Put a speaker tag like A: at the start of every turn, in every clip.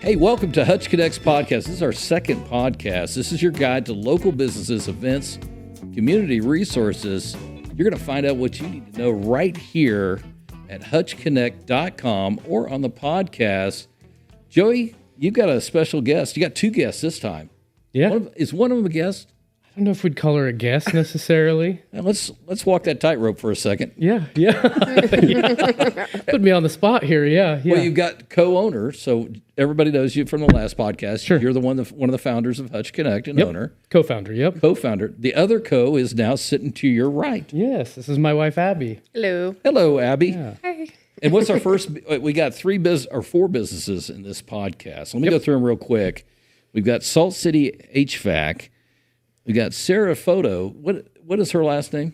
A: Hey, welcome to HutchConnect Podcast. This is our second podcast. This is your guide to local businesses, events, community resources. You're going to find out what you need to know right here at HutchConnect.com or on the podcast. Joey, you've got a special guest. You got two guests this time.
B: Yeah.
A: Is one of them a guest?
B: I don't know if we'd call her a guest necessarily.
A: Now let's walk that tightrope for a second.
B: Yeah. Put me on the spot here. Yeah.
A: Well, you've got co-owner, so everybody knows you from the last podcast.
B: Sure.
A: You're one of the founders of HutchConnect and owner.
B: Co-founder. Yep.
A: Co-founder. The other co is now sitting to your right.
B: Yes. This is my wife, Abby.
C: Hello.
A: Hello, Abby.
B: Yeah.
C: Hi.
A: And what's our first? We got four businesses in this podcast. Let me go through them real quick. We've got Salt City HVAC. We got Sara Photo. What is her last name?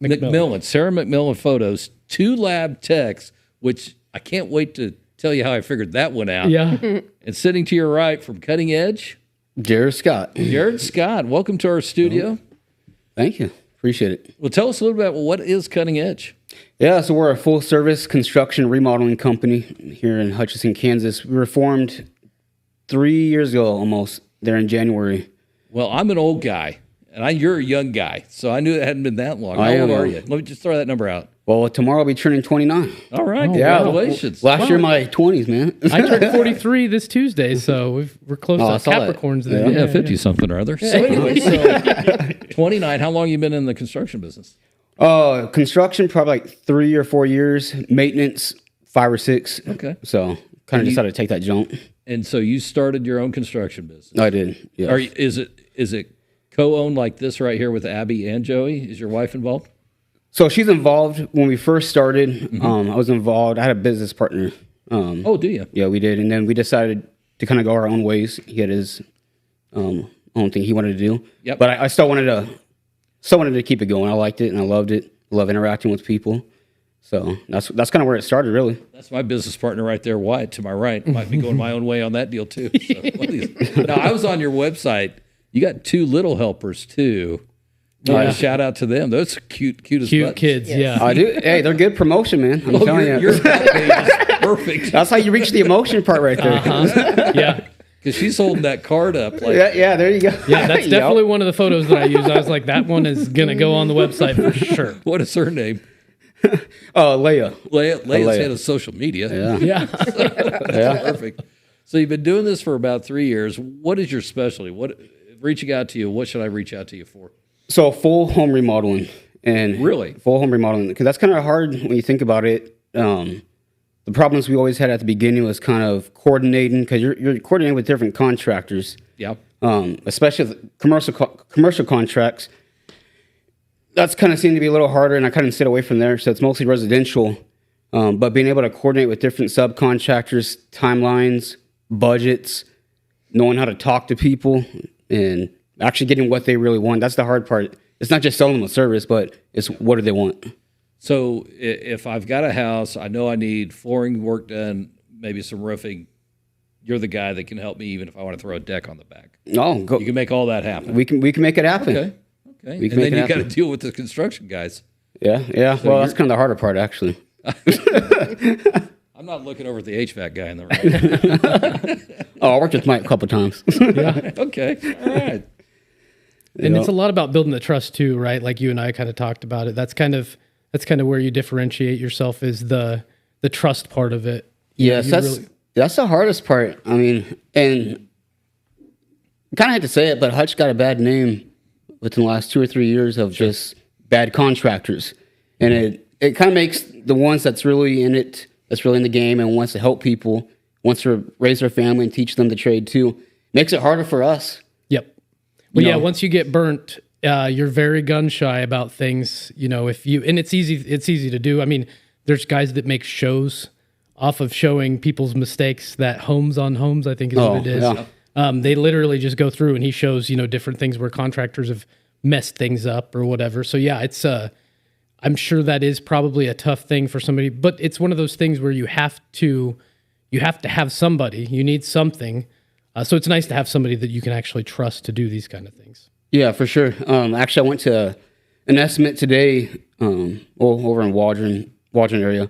A: McMillian. Sara McMillian Photos. 2 lab techs, which I can't wait to tell you how I figured that one out.
B: Yeah.
A: And sitting to your right from Cutting Edge,
D: Jared Scott.
A: Jared Scott. Welcome to our studio.
D: Thank you. Appreciate it.
A: Well, tell us a little bit about what is Cutting Edge.
D: Yeah, so we're a full-service construction remodeling company here in Hutchinson, Kansas. We were formed 3 years ago almost, there in January.
A: Well, I'm an old guy, and you're a young guy, so I knew it hadn't been that long. How old are you? Let me just throw that number out.
D: Well, tomorrow I'll be turning 29.
A: All right,
D: Yeah,
A: congratulations.
D: Last year, my 20s, man.
B: I turned 43 this Tuesday, so we're close
D: I
B: to
D: saw that.
B: Capricorns there.
A: Yeah, 50-something or other. So anyway, 29, how long you been in the construction business?
D: Construction, probably like 3 or 4 years. Maintenance, 5 or 6.
A: Okay.
D: So kind of decided to take that jump.
A: And so you started your own construction business.
D: I did, yeah.
A: Is it co-owned like this right here with Abby and Joey? Is your wife involved?
D: So she's involved. When we first started, I was involved. I had a business partner.
A: Oh, do you?
D: Yeah, we did. And then we decided to kind of go our own ways. He had his own thing he wanted to do.
A: Yep.
D: But I still wanted to keep it going. I liked it and I loved it. Love interacting with people. So that's kind of where it started, really.
A: That's my business partner right there, Wyatt, to my right. Might be going my own way on that deal, too. So, now, I was on your website. You got 2 little helpers, too. Shout out to them. Those are cute as
B: Cute
A: buttons.
B: kids, yeah.
D: I do. Hey, they're good promotion, man. I'm telling you.
A: Your back page is perfect.
D: That's how you reach the emotion part right there.
B: Yeah.
A: Because she's holding that card up. Like,
D: Yeah, there you go.
B: Yeah, that's definitely one of the photos that I use. I was like, that one is going to go on the website for sure.
A: What is her name?
D: Leia.
A: Leia's head of social media.
D: Yeah.
B: Yeah.
A: Perfect. So you've been doing this for about 3 years. What is your specialty? Reaching out to you, what should I reach out to you for?
D: So full home remodeling. And
A: Really?
D: Full home remodeling. Because that's kind of hard when you think about it. The problems we always had at the beginning was kind of coordinating, because you're coordinating with different contractors.
A: Yeah.
D: Especially the commercial contracts. That's kind of seemed to be a little harder, and I kind of stayed away from there. So it's mostly residential. But being able to coordinate with different subcontractors, timelines, budgets, knowing how to talk to people, and actually getting what they really want. That's the hard part. It's not just selling them a service, but it's what do they want.
A: So if I've got a house, I know I need flooring work done, maybe some roofing. You're the guy that can help me even if I want to throw a deck on the back.
D: No, go.
A: You can make all that happen.
D: We can make it happen.
A: Okay. And
D: We can
A: then
D: make it
A: you got to
D: happen.
A: deal with the construction guys.
D: Yeah. Well, that's kind of the harder part, actually.
A: I'm not looking over at the HVAC guy in the right.
D: I worked with Mike a couple times.
B: Yeah.
A: Okay. All right.
B: And it's a lot about building the trust too, right? Like you and I kind of talked about it. That's kind of where you differentiate yourself, is the trust part of it.
D: Yes, that's the hardest part. I mean, and kind of hate to say it, but Hutch got a bad name within the last 2 or 3 years of just bad contractors. And it kind of makes the ones that's really in it, that's really in the game and wants to help people, wants to raise their family and teach them the trade too, makes it harder for us.
B: Yep. Well,
D: You
B: yeah,
D: know.
B: once you get burnt, you're very gun shy about things, and it's easy to do. I mean, there's guys that make shows off of showing people's mistakes, that Homes on Homes, I think is what it is.
D: Yeah.
B: They literally just go through and he shows, different things where contractors have messed things up or whatever. So yeah, it's, I'm sure that is probably a tough thing for somebody, but it's one of those things where you have to have somebody, you need something. So it's nice to have somebody that you can actually trust to do these kind of things.
D: Yeah, for sure. Actually, I went to an estimate today over in Waldron area,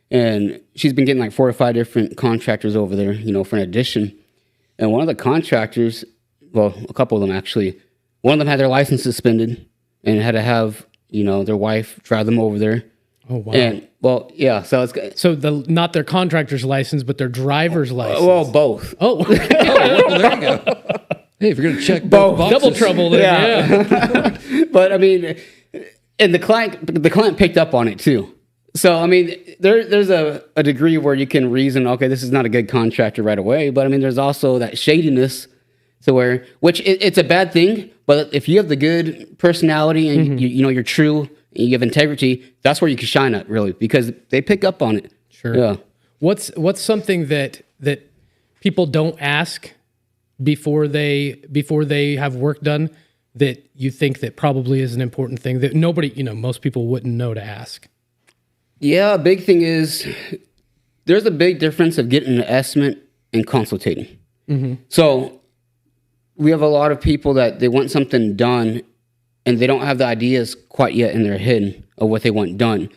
D: And she's been getting like 4 or 5 different contractors over there, for an addition. And one of the contractors, well, a couple of them actually, one of them had their license suspended and had to have, their wife drive them over there.
B: Oh, wow.
D: And, well, yeah, so
B: not their contractor's license, but their driver's license.
D: Well, both.
B: Oh,
A: Oh, well, there you go. Hey, if you're going to check both boxes.
B: double trouble there. Yeah.
D: But I mean, and the client picked up on it too. So I mean, there's a degree where you can reason, okay, this is not a good contractor right away. But I mean, there's also that shadiness, which it's a bad thing. But if you have the good personality and you're true and you have integrity, that's where you can shine at, really, because they pick up on it.
B: Sure.
D: Yeah.
B: What's something that people don't ask before they have work done that you think that probably is an important thing that nobody, most people wouldn't know to ask?
D: Yeah, a big thing is there's a big difference of getting an estimate and consultating. Mm-hmm. So we have a lot of people that they want something done and they don't have the ideas quite yet in their head of what they want done.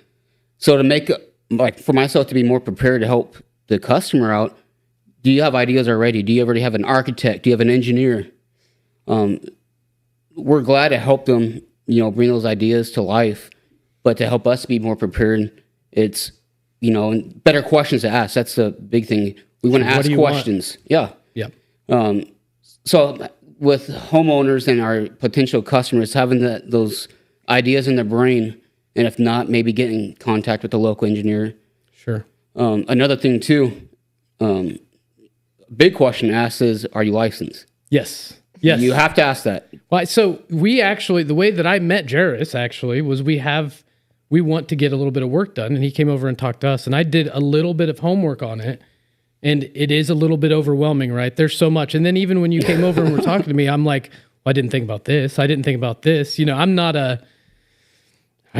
D: So to make, like for myself to be more prepared to help the customer out, do you have ideas already? Do you already have an architect? Do you have an engineer? We're glad to help them, bring those ideas to life. But to help us be more prepared, it's, better questions to ask. That's the big thing. We want to ask questions. Yeah.
B: Yep.
D: So with homeowners and our potential customers, having those ideas in their brain, and if not, maybe get in contact with the local engineer.
B: Sure.
D: Another thing too, big question to ask is, are you licensed?
B: Yes.
D: You have to ask that.
B: Well, so we actually, the way that I met Jairus actually was we want to get a little bit of work done, and he came over and talked to us, and I did a little bit of homework on it, and it is a little bit overwhelming, right? There's so much. And then even when you came over and were talking to me, I'm like, well, I didn't think about this. I didn't think about this. I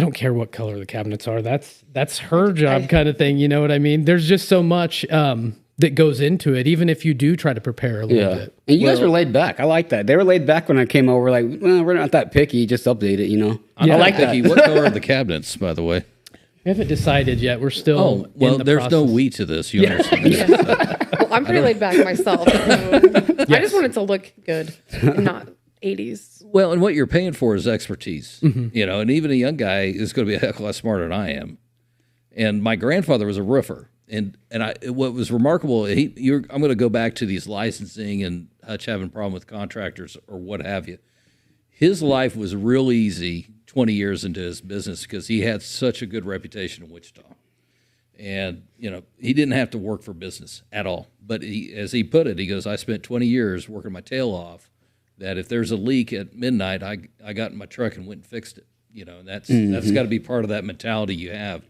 B: don't care what color the cabinets are. That's her job kind of thing. You know what I mean? There's just so much that goes into it, even if you do try to prepare a little bit.
D: And you guys were laid back. I like that. They were laid back when I came over. Like, well, we're not that picky. Just update it,
A: I like that. What color are the cabinets, by the way?
B: We haven't decided yet. We're still
A: well,
B: in the
A: there's
B: process.
A: no we to this. You understand?
C: Well, I'm pretty laid back myself. So I just want it to look good and not 80s.
A: Well, and what you're paying for is expertise, and even a young guy is going to be a heck of a lot smarter than I am. And my grandfather was a roofer, and what was remarkable, I'm going to go back to these licensing and Hutch having a problem with contractors or what have you. His life was real easy 20 years into his business because he had such a good reputation in Wichita. And, he didn't have to work for business at all. But as he put it, he goes, I spent 20 years working my tail off, that if there's a leak at midnight, I got in my truck and went and fixed it. And that's got to be part of that mentality you have.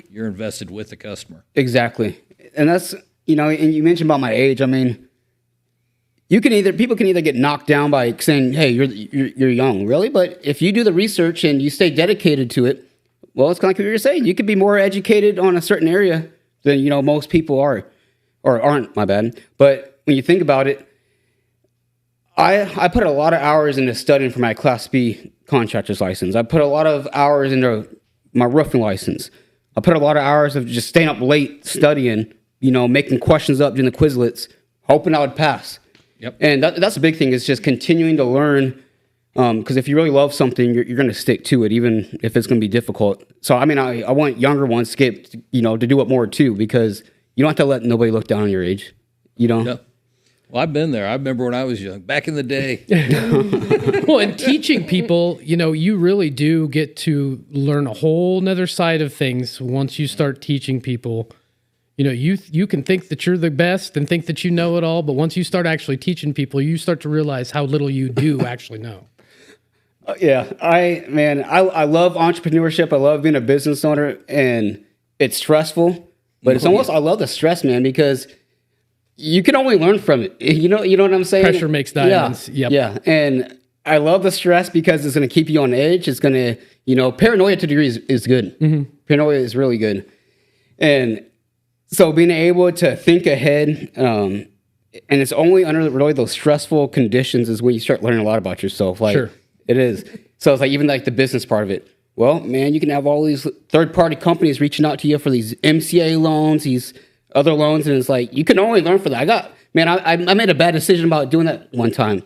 A: You're invested with the customer.
D: Exactly. And that's, and you mentioned about my age. I mean, people can either get knocked down by saying, hey, you're young, really? But if you do the research and you stay dedicated to it, well, it's kind of like what you're saying. You could be more educated on a certain area than, most people are, or aren't, my bad. But when you think about it, I put a lot of hours into studying for my Class B contractor's license. I put a lot of hours into my roofing license. I put a lot of hours of just staying up late studying, making questions up, doing the Quizlets, hoping I would pass.
A: Yep.
D: And that's a big thing, is just continuing to learn, because if you really love something, you're going to stick to it, even if it's going to be difficult. So, I mean, I want younger ones to do it more too, because you don't have to let nobody look down on your age, No.
A: Well, I've been there. I remember when I was young, back in the day.
B: Well, and teaching people, you really do get to learn a whole nother side of things once you start teaching people. You can think that you're the best and think that you know it all, but once you start actually teaching people, you start to realize how little you do actually know.
D: Yeah, I love entrepreneurship. I love being a business owner, and it's stressful, but it's almost, I love the stress, man, because you can only learn from it. You know what I'm saying?
B: Pressure makes diamonds.
D: Yeah.
B: Yep.
D: Yeah. And I love the stress because it's going to keep you on edge. It's going to, paranoia to a degree is good. Mm-hmm. Paranoia is really good. And so being able to think ahead, and it's only under really those stressful conditions is when you start learning a lot about yourself. Like,
B: sure.
D: It is. So it's like, even like the business part of it. Well, man, you can have all these third-party companies reaching out to you for these MCA loans, these other loans, and it's like, you can only learn from that. I made a bad decision about doing that one time,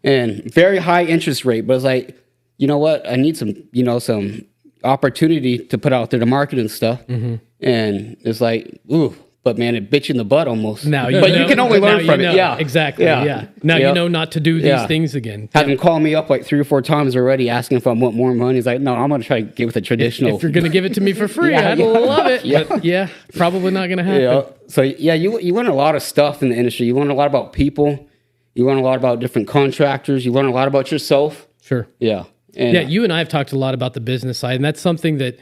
D: and very high interest rate, but it's like, you know what? I need some opportunity to put out there to market and stuff. And it's like, ooh, but man, it bit you in the butt almost.
B: Now
D: you can only learn from it. Yeah,
B: exactly. Yeah. Now you know not to do these things again.
D: Had him call me up like 3 or 4 times already, asking if I want more money. He's like, no, I'm going to try to get with the traditional.
B: If you're going to give it to me for free, I'd love it. But probably not going to happen.
D: Yeah. So you learn a lot of stuff in the industry. You learn a lot about people. You learn a lot about different contractors. You learn a lot about yourself.
B: Sure.
D: Yeah.
B: And you and I have talked a lot about the business side, and that's something that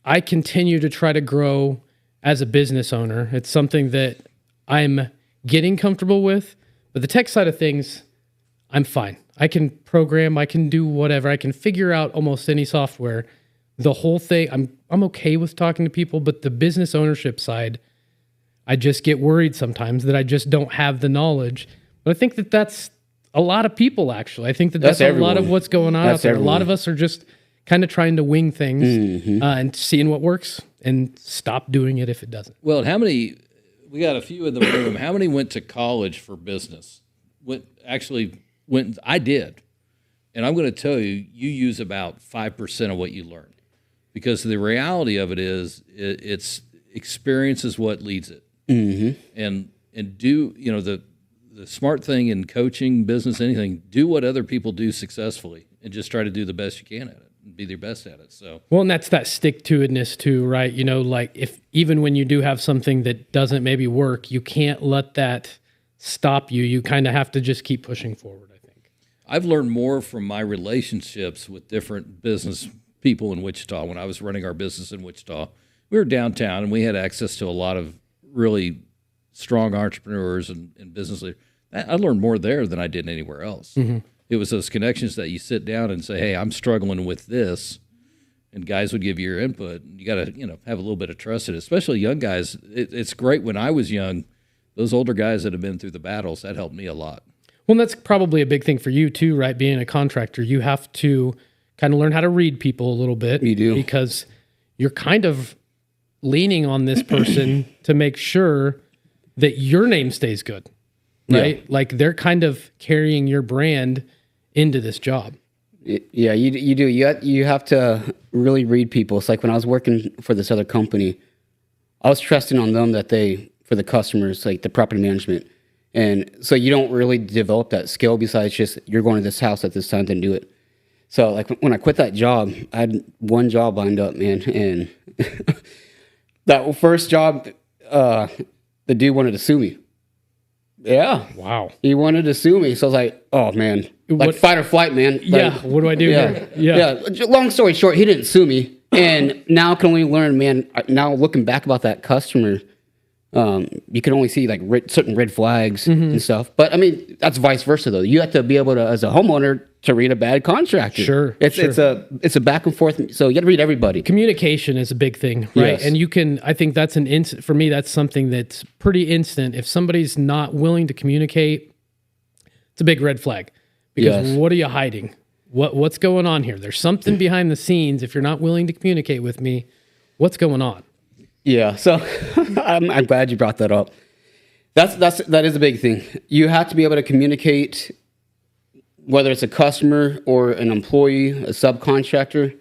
B: I continue to try to grow as a business owner. It's something that I'm getting comfortable with, but the tech side of things, I'm fine. I can program, I can do whatever. I can figure out almost any software. The whole thing, I'm okay with talking to people, but the business ownership side, I just get worried sometimes that I just don't have the knowledge. But I think that that's a lot of people, actually. I think that's a lot of what's going on out there. A lot of us are just kind of trying to wing things and seeing what works and stop doing it if it doesn't.
A: Well, we got a few in the room. How many went to college for business? I did. And I'm going to tell you, you use about 5% of what you learned. Because the reality of it is, it's experience is what leads it. And do, the smart thing in coaching, business, anything, do what other people do successfully and just try to do the best you can at it and be their best at it. So,
B: well, and that's that stick-to-itness too, right? Like even when you do have something that doesn't maybe work, you can't let that stop you. You kind of have to just keep pushing forward, I think.
A: I've learned more from my relationships with different business people in Wichita. When I was running our business in Wichita, we were downtown and we had access to a lot of really strong entrepreneurs and business leaders. I learned more there than I did anywhere else. It was those connections that you sit down and say, hey, I'm struggling with this. And guys would give you your input. You got to, have a little bit of trust in it, especially young guys. It's great. When I was young, those older guys that have been through the battles, that helped me a lot.
B: Well, that's probably a big thing for you too, right? Being a contractor, you have to kind of learn how to read people a little bit.
D: You do.
B: Because you're kind of leaning on this person to make sure that your name stays good. Right? Yeah. Like they're kind of carrying your brand into this job.
D: Yeah, you do. You have to really read people. It's like when I was working for this other company, I was trusting on them for the customers, like the property management. And so you don't really develop that skill besides just you're going to this house at this time to do it. So like when I quit that job, I had one job lined up, man. And that first job, the dude wanted to sue me. Yeah.
B: Wow.
D: He wanted to sue me. So I was like, oh, man. Like fight or flight, man.
B: Like, what do I do here?
D: Yeah. Long story short, he didn't sue me. And now I can only learn, man, now looking back about that customer, you can only see like certain red flags and stuff. But I mean, that's vice versa though. You have to be able to, as a homeowner, to read a bad contractor.
B: Sure.
D: It's a back and forth. So you got to read everybody.
B: Communication is a big thing, right? Yes. And I think that's for me, that's something that's pretty instant. If somebody's not willing to communicate, it's a big red flag because what are you hiding? What's going on here? There's something behind the scenes. If you're not willing to communicate with me, what's going on?
D: Yeah. So I'm glad you brought that up. That is a big thing. You have to be able to communicate, whether it's a customer or an employee, a subcontractor.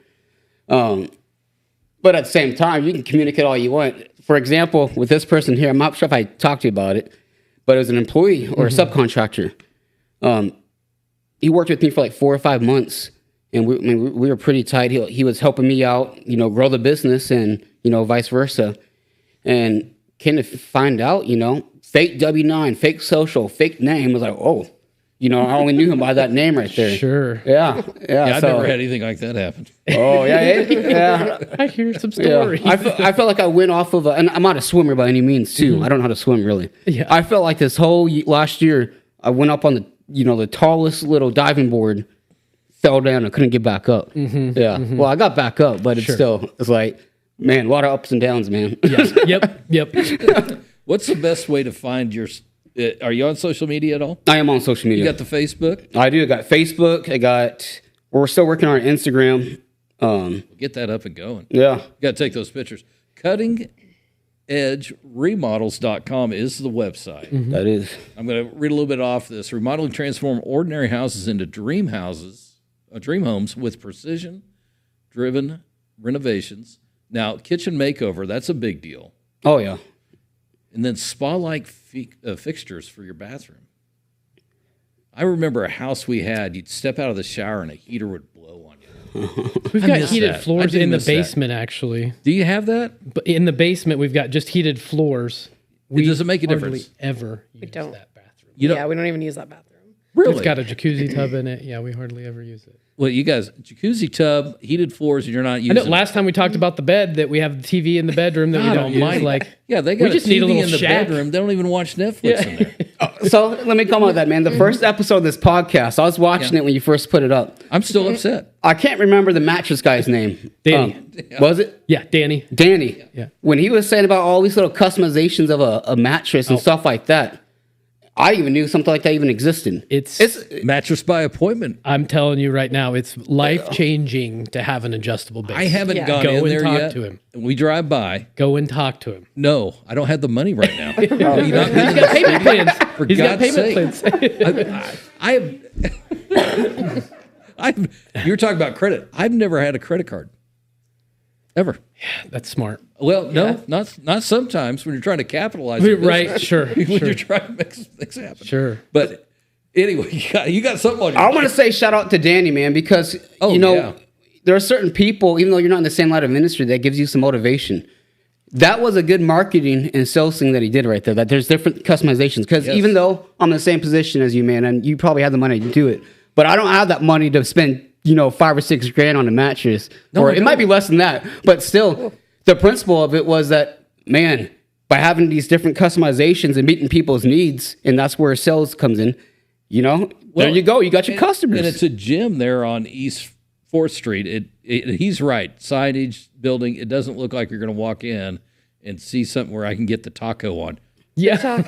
D: But at the same time, you can communicate all you want. For example, with this person here, I'm not sure if I talked to you about it, but it was an employee or a subcontractor. He worked with me for like 4 or 5 months, and we were pretty tight. He was helping me out, grow the business, and vice versa. And came to find out, fake W-9, fake social, fake name. I was like, oh. I only knew him by that name right there.
B: Sure.
D: Yeah.
A: I've never had anything like that happen.
D: Oh, yeah.
B: I hear some stories.
D: Yeah. I felt like I went off of and I'm not a swimmer by any means, too. I don't know how to swim, really. Yeah. I felt like this whole last year, I went up on the tallest little diving board, fell down, and couldn't get back up. Yeah. Well, I got back up, but it's like, man, a lot of ups and downs, man.
B: Yeah. Yep.
A: What's the best way to find your... Are you on social media at all?
D: I am on social media.
A: You got the Facebook?
D: I do. I got Facebook. I got We're still working on Instagram.
A: Get that up and going.
D: Yeah.
A: You got to take those pictures. CuttingEdgeRemodels.com is the website.
B: Mm-hmm.
D: That is.
A: I'm going to read a little bit off this. Remodel and transform ordinary houses into dream houses, dream homes with precision-driven renovations. Now, kitchen makeover, that's a big deal.
D: Oh, yeah.
A: And then spa-like fixtures for your bathroom. I remember a house we had, you'd step out of the shower and a heater would blow on you.
B: We've
A: I
B: got
A: miss
B: heated
A: that. I
B: floors
A: do
B: in the
A: miss that.
B: basement, actually.
A: Do you have that?
B: But in the basement, we've got just heated floors.
A: Does it make a
B: hardly
A: difference?
B: ever use
C: don't.
B: that bathroom.
A: You
C: Yeah, we don't even use that bathroom.
A: Really?
B: It's got a jacuzzi tub in it. Yeah, we hardly ever use it.
A: Well, you guys, jacuzzi tub, heated floors, and you're not
B: I
A: using
B: know last time we talked about the bed that we have the TV in the bedroom that we
A: God
B: don't use.
A: almighty.
B: Like,
A: yeah, they got
B: we just
A: a
B: need a
A: TV
B: little
A: in the
B: shack.
A: bedroom. They don't even watch Netflix in there.
D: So let me comment on that, man. The first episode of this podcast, I was watching it when you first put it up.
A: I'm still upset.
D: I can't remember the mattress guy's name.
B: Danny.
D: Was it?
B: Yeah, Danny.
D: Danny.
B: Yeah.
D: When he was saying about all these little customizations of a mattress and stuff like that, I even knew something like that even existed.
B: It's
A: Mattress by appointment.
B: I'm telling you right now, it's life changing to have an adjustable base.
A: I haven't
C: Yeah.
A: gone
B: Go
A: in
B: and
A: there
B: talk
A: yet.
B: to him.
A: We drive by.
B: Go and talk to him.
A: No, I don't have the money right now.
B: He's got payment plans.
A: For
B: He's got
A: God's
B: payment
A: sake.
B: plans.
A: I have. You're talking about credit. I've never had a credit card. Ever.
B: That's smart.
A: Well, no, not sometimes when you're trying to capitalize. your
B: Right,
A: business.
B: sure,
A: when
B: sure.
A: you're trying to make some things happen.
B: Sure.
A: But anyway, you got something on your
D: I want to say shout out to Danny, man, because,
A: yeah.
D: there are certain people, even though you're not in the same line of industry, that gives you some motivation. That was a good marketing and sales thing that he did right there, that there's different customizations. Because
A: Yes.
D: even though I'm in the same position as you, man, and you probably have the money to do it, but I don't have that money to spend, $5 or $6 grand on a mattress.
A: No,
D: or
A: I
D: it might
A: don't.
D: be less than that. But still, the principle of it was that, man, by having these different customizations and meeting people's needs, and that's where sales comes in, there you go. You got your customers.
A: And it's a gym there on East 4th Street. He's right. Signage, building. It doesn't look like you're going to walk in and see something where I can get the taco on.
B: Yeah.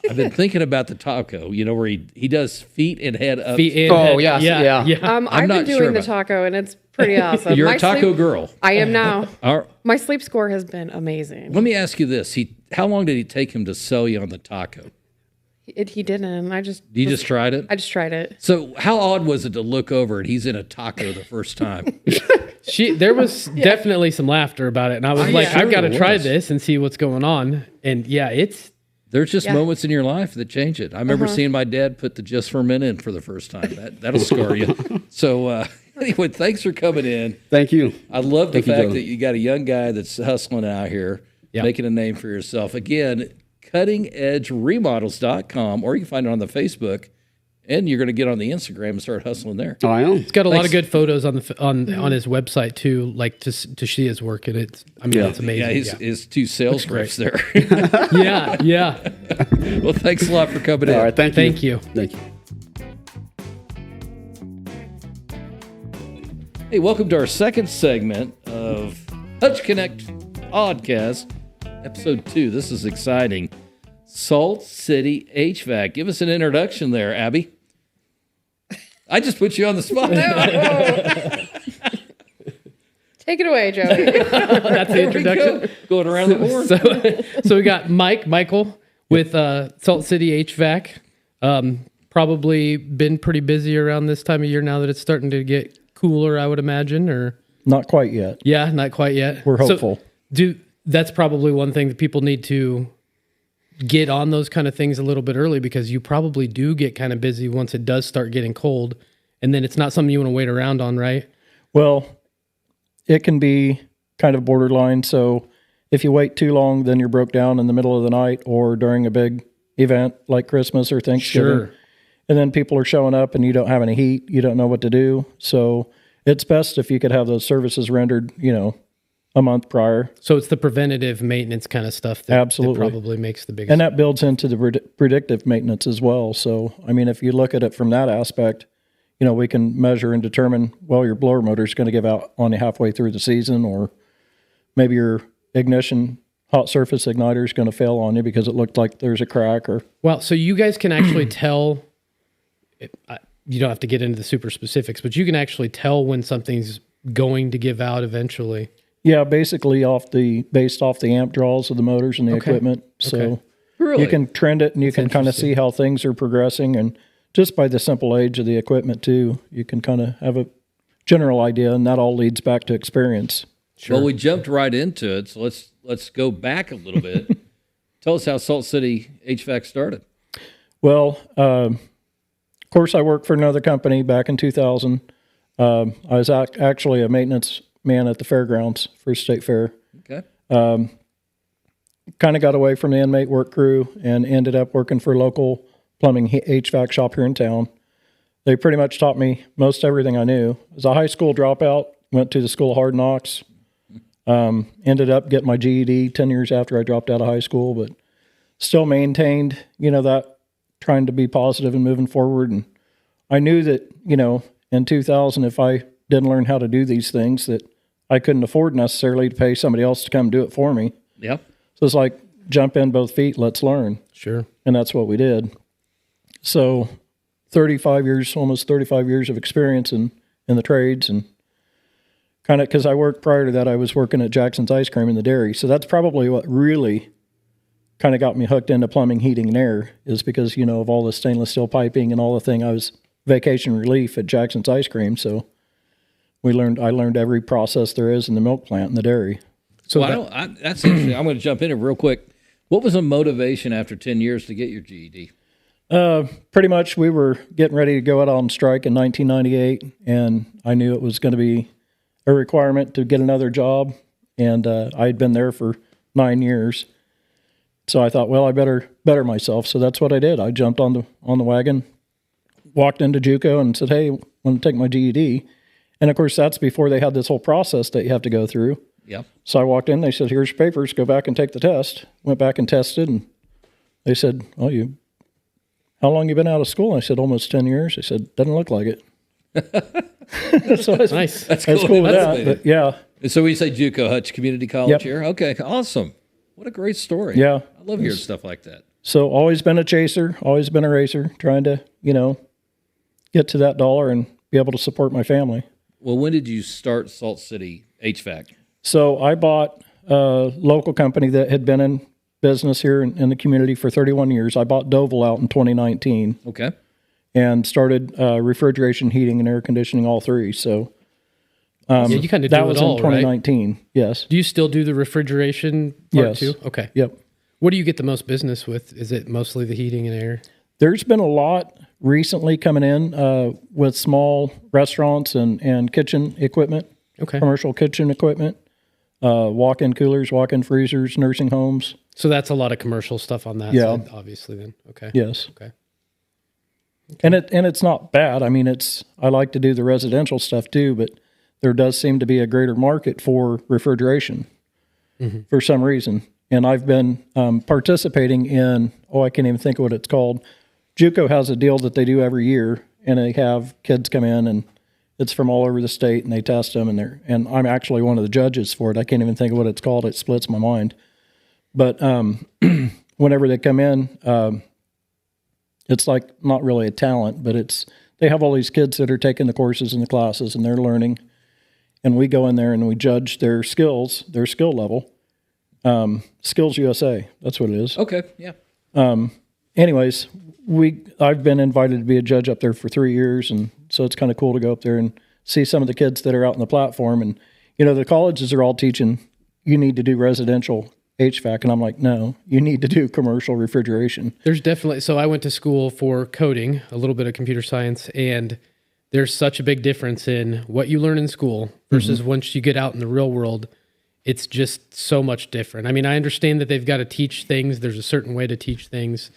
A: I've been thinking about the taco, where he does feet and head up.
B: Feet in,
D: Oh,
B: head-
D: yes, yeah.
C: I've
A: not
C: been
A: sure
C: doing the
A: about-
C: taco, and it's pretty awesome.
A: You're
C: My
A: a taco
C: sleep-
A: girl.
C: I am now.
A: All-
C: My sleep score has been amazing.
A: Let me ask you this. How long did he take him to sell you on the taco?
C: He didn't.
A: You just tried it?
C: I just tried it.
A: So how odd was it to look over and he's in a taco the first time?
B: There was definitely some laughter about it. And I was like,
A: sure
B: I've got to
A: there
B: try
A: was.
B: this and see what's going on. And yeah,
A: There's just
C: Yeah.
A: moments in your life that change it. I remember seeing my dad put the just for men in for the first time. That'll scar you. So anyway, thanks for coming in.
D: Thank you.
A: I love the
D: Thank you,
A: fact
D: Joe.
A: that you got a young guy that's hustling out here, making a name for yourself. Again, CuttingEdgeRemodels.com, or you can find it on the Facebook, and you're going to get on the Instagram and start hustling there.
D: Oh, I am.
B: It's got a lot of good photos on his website too, like to see his work, and it's amazing.
A: Yeah, his two sales reps there.
B: yeah.
A: Well, thanks a lot for coming in.
D: All right,
B: Thank you.
D: Thank you.
A: Hey, welcome to our second segment of HutchConnect Podcast, Episode 2. This is exciting. Salt City HVAC. Give us an introduction there, Abby. I just put you on the spot.
C: Take it away, Joey.
B: That's the introduction.
A: Going around the board.
B: So we got Michael with Salt City HVAC. Probably been pretty busy around this time of year now that it's starting to get cooler, I would imagine, or
E: Not quite yet.
B: yeah, not quite yet.
E: We're hopeful.
B: That's probably one thing that people need to get on those kind of things a little bit early, because you probably do get kind of busy once it does start getting cold, and then it's not something you want to wait around on, right?
E: Well, it can be kind of borderline. So if you wait too long, then you're broke down in the middle of the night or during a big event like Christmas or Thanksgiving.
B: Sure.
E: And then people are showing up and you don't have any heat. You don't know what to do. So it's best if you could have those services rendered, a month prior.
B: So it's the preventative maintenance kind of stuff that
E: Absolutely.
B: probably makes the biggest.
E: And that builds into the predictive maintenance as well. So, if you look at it from that aspect, we can measure and determine, your blower motor is going to give out only halfway through the season, or maybe your ignition hot surface igniter is going to fail on you because it looked like there's a crack. Or
B: Well, so you guys can actually tell, you don't have to get into the super specifics, but you can actually tell when something's going to give out eventually.
E: Yeah, basically based off the amp draws of the motors and the equipment. So
A: Really?
E: you can trend it and you can kind of see how things are progressing. And just by the simple age of the equipment too, you can kind of have a general idea, and that all leads back to experience.
A: Well, we jumped right into it, so let's go back a little bit. Tell us how Salt City HVAC started.
E: Well, of course, I worked for another company back in 2000. I was actually a maintenance man at the fairgrounds for State Fair.
A: Okay.
E: Kind of got away from the inmate work crew and ended up working for a local plumbing HVAC shop here in town. They pretty much taught me most everything I knew. As a high school dropout, went to the School of Hard Knocks. Ended up getting my GED 10 years after I dropped out of high school, but still maintained, that trying to be positive and moving forward. And I knew that, in 2000, if I didn't learn how to do these things, that I couldn't afford necessarily to pay somebody else to come do it for me.
A: Yep.
E: So it's like, jump in both feet, let's learn.
B: Sure.
E: And that's what we did. So almost 35 years of experience in the trades, and kind of, because I worked prior to that, I was working at Jackson's Ice Cream in the dairy. So that's probably what really kind of got me hooked into plumbing, heating, and air, is because, of all the stainless steel piping and all the thing. I was vacation relief at Jackson's Ice Cream. So I learned every process there is in the milk plant in the dairy.
B: So
A: that's interesting. I'm going to jump in it real quick. What was the motivation after 10 years to get your GED?
E: Pretty much we were getting ready to go out on strike in 1998, and I knew it was going to be a requirement to get another job, and I'd been there for 9 years. So I thought, well, I better better myself. So that's what I did. I jumped on the wagon, walked into JUCO and said, hey, I want to take my GED. And of course, that's before they had this whole process that you have to go through.
A: Yep.
E: So I walked in, they said, here's your papers, go back and take the test. Went back and tested, and they said, oh, how long you been out of school? I said, almost 10 years. They said, doesn't look like it. So
B: nice.
A: That's
E: cool with that. But yeah.
A: And so we say JUCO, Hutch Community College
E: Yep.
A: here? Okay, awesome. What a great story.
E: Yeah.
A: I love hearing stuff like that.
E: So always been a chaser, always been a racer, trying to, get to that dollar and be able to support my family.
A: Well, when did you start Salt City HVAC?
E: So I bought a local company that had been in business here in the community for 31 years. I bought Doval out in 2019.
A: Okay.
E: And started refrigeration, heating, and air conditioning, all three. So
B: you kind of do
E: that
B: it
E: was
B: all,
E: in 2019. Right? Yes.
B: Do you still do the refrigeration part
E: Yes.
B: too? Okay.
E: Yep.
B: What do you get the most business with? Is it mostly the heating and air?
E: There's been a lot recently coming in with small restaurants and kitchen equipment,
B: Okay.
E: commercial kitchen equipment, walk-in coolers, walk-in freezers, nursing homes.
B: So that's a lot of commercial stuff on that
E: Yeah.
B: side, obviously then. Okay.
E: Yes.
B: Okay.
E: And it's not bad. I mean, I like to do the residential stuff too, but there does seem to be a greater market for refrigeration for some reason. And I've been participating in, I can't even think of what it's called. JUCO has a deal that they do every year, and they have kids come in, and it's from all over the state, and they test them, and I'm actually one of the judges for it. I can't even think of what it's called. It splits my mind. But whenever they come in, it's like not really a talent, but they have all these kids that are taking the courses and the classes, and they're learning. And we go in there and we judge their skills, their skill level. Skills USA, that's what it is.
A: Okay, yeah.
E: Anyways, I've been invited to be a judge up there for 3 years, and so it's kind of cool to go up there and see some of the kids that are out on the platform. And the colleges are all teaching you need to do residential HVAC, and I'm like, no, you need to do commercial refrigeration.
B: There's definitely, so I went to school for coding, a little bit of computer science, and there's such a big difference in what you learn in school versus once you get out in the real world. It's just so much different. I mean, I understand that they've got to teach things. There's a certain way to teach things,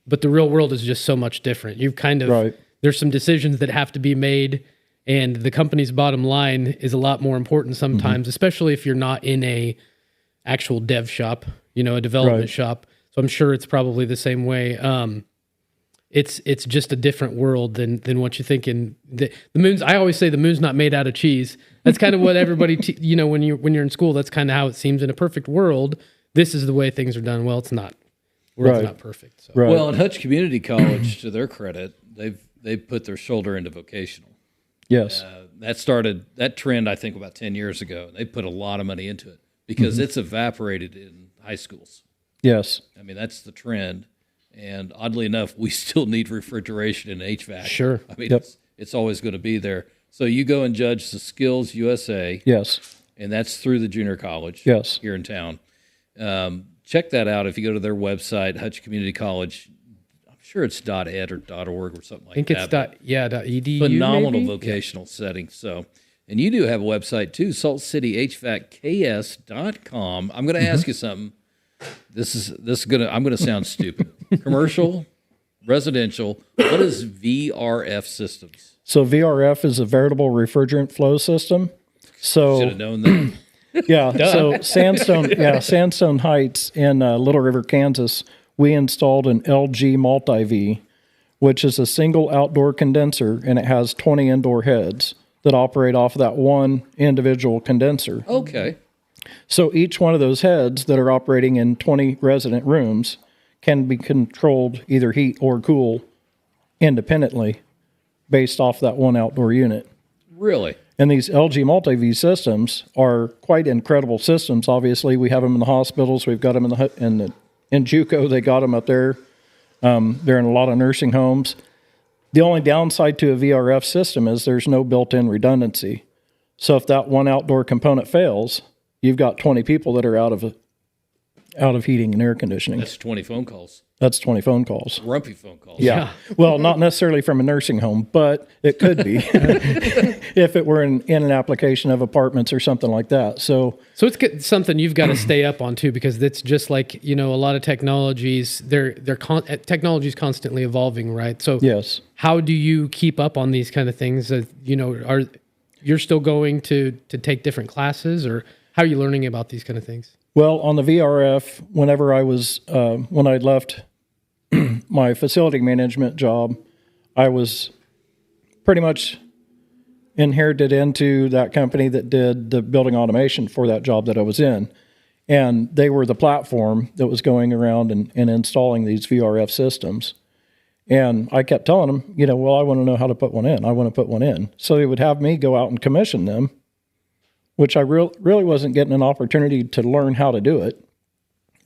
B: but the real world is just so much different. You've kind of,
E: Right.
B: There's some decisions that have to be made, and the company's bottom line is a lot more important sometimes, especially if you're not in a actual dev shop, a development
E: Right.
B: shop. So I'm sure it's probably the same way. It's just a different world than what you think. In the moon's, I always say the moon's not made out of cheese. That's kind of what everybody, when you're in school, that's kind of how it seems. In a perfect world, this is the way things are done. Well, it's not. World's
E: Right.
B: not perfect. So.
E: Right.
A: Well, at Hutch Community College, to their credit, they put their shoulder into vocational.
E: Yes.
A: That trend, I think, about 10 years ago. They put a lot of money into it because it's evaporated in high schools.
E: Yes.
A: I mean, that's the trend. And oddly enough, we still need refrigeration and HVAC.
B: Sure.
A: I mean, it's always going to be there. So you go and judge the Skills USA.
E: Yes.
A: And that's through the junior college here in town. Check that out if you go to their website, Hutch Community College. I'm sure it's .ed or .org or something like that.
B: I think it's .edu.
A: Phenomenal
B: maybe?
A: vocational setting. So, and you do have a website too, saltcityhvacks.com. I'm going to ask you something. I'm going to sound stupid. Commercial, residential. What is VRF systems?
E: So VRF is a veritable refrigerant flow system. So
A: Should have known that.
E: yeah, so Sandstone Heights in Little River, Kansas, we installed an LG Multi-V, which is a single outdoor condenser, and it has 20 indoor heads that operate off of that one individual condenser.
A: Okay.
E: So each one of those heads that are operating in 20 resident rooms can be controlled either heat or cool independently based off that one outdoor unit.
A: Really?
E: And these LG Multi-V systems are quite incredible systems. Obviously, we have them in the hospitals. We've got them in JUCO. They got them up there. They're in a lot of nursing homes. The only downside to a VRF system is there's no built-in redundancy. So if that one outdoor component fails, you've got 20 people that are out of heating and air conditioning.
A: That's 20 phone calls.
E: That's 20 phone calls.
A: Grumpy phone calls.
E: Yeah. Well, not necessarily from a nursing home, but it could be if it were in an application of apartments or something like that. So
B: it's something you've got to stay up on too, because it's just like, a lot of technologies, technology's constantly evolving, right? So
E: yes.
B: How do you keep up on these kind of things? You're still going to take different classes, or how are you learning about these kind of things?
E: Well, on the VRF, whenever I was, when I left my facility management job, I was pretty much inherited into that company that did the building automation for that job that I was in. And they were the platform that was going around and installing these VRF systems. And I kept telling them, well, I want to know how to put one in. I want to put one in. So they would have me go out and commission them, which I really wasn't getting an opportunity to learn how to do it,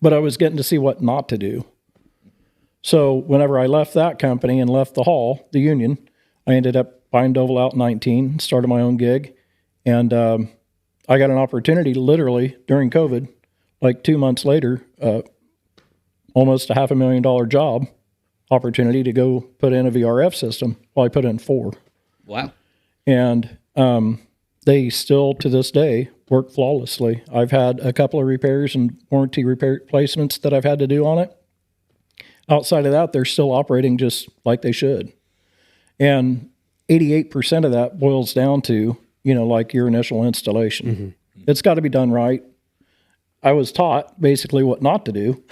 E: but I was getting to see what not to do. So whenever I left that company and left the hall, the union, I ended up buying Doval out in 19, started my own gig, and I got an opportunity literally during COVID, like 2 months later, almost a $500,000 job opportunity to go put in a VRF system. Well, I put in 4.
A: Wow.
E: And they still, to this day, work flawlessly. I've had a couple of repairs and warranty replacements that I've had to do on it. Outside of that, they're still operating just like they should. And 88% of that boils down to, like your initial installation. Mm-hmm. It's got to be done right. I was taught basically what not to do.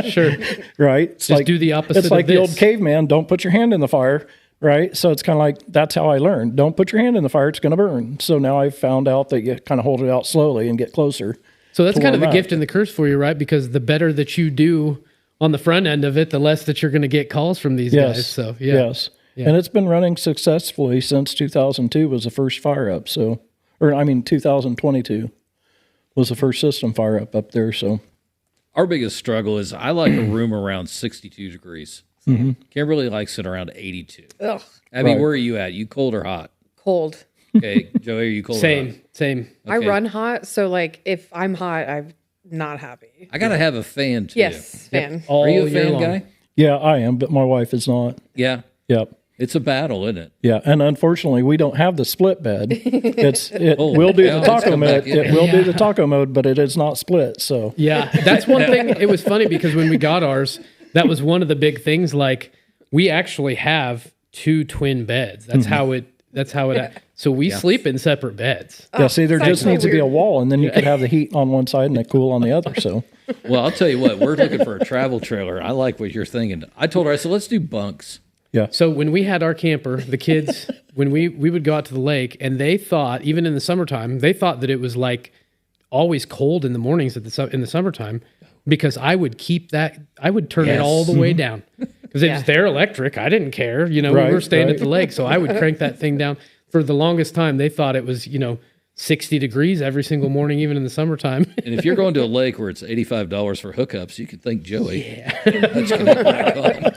B: Sure.
E: Right? It's
B: just do the opposite.
E: It's like
B: of this.
E: The old caveman, don't put your hand in the fire. Right. So it's kind of like, that's how I learned. Don't put your hand in the fire. It's going to burn. So now I've found out that you kind of hold it out slowly and get closer.
B: So that's kind of the gift and the curse for you, right? Because the better that you do on the front end of it, the less that you're going to get calls from these guys. So, yeah.
E: Yes. Yeah. And it's been running successfully since 2002 was the first fire up. 2022 was the first system fire up there. So
A: our biggest struggle is I like a room around 62 degrees.
E: Mm-hmm.
A: Kimberly likes it around 82.
C: Ugh.
A: Abby,
E: Right.
A: where are you at? You cold or hot?
C: Cold.
A: Okay, Joey, are you cold or hot?
B: Same.
C: I
A: Okay.
C: run hot, so like if I'm hot, I'm not happy.
A: I got to have a fan too.
C: Yes, fan.
A: Are you a
B: All year
A: fan
B: long.
A: guy?
E: yeah, I am, but my wife is not.
A: Yeah.
E: Yep.
A: It's a battle, isn't it?
E: Yeah, and unfortunately, we don't have the split bed. It
A: Oh,
E: will do
A: yeah,
E: the
A: let's
E: taco
A: come
E: mode.
A: back in.
E: It will do the taco mode, but it is not split. So
B: Yeah, that's one thing. It was funny because when we got ours, that was one of the big things. Like, we actually have 2 twin beds. That's how it. So we sleep in separate beds.
E: yeah, see, there
C: sounds
E: just
C: so
E: needs to be a
C: weird.
E: wall, and then you could have the heat on one side and the cool on the other. So
A: Well, I'll tell you what, we're looking for a travel trailer. I like what you're thinking. I told her, I said, let's do bunks.
E: yeah,
B: So when we had our camper, the kids, when we would go out to the lake, and they thought, even in the summertime, they thought that it was like always cold in the mornings in the summertime, because I would keep that, I would turn it all the way down. Because because it was their electric. I didn't care. We
E: Right,
B: were staying at
E: right.
B: the lake, so I would crank that thing down. For the longest time, they thought it was, 60 degrees every single morning, even in the summertime.
A: And if you're going to a lake where it's $85 for hookups, you can thank Joey. Yeah.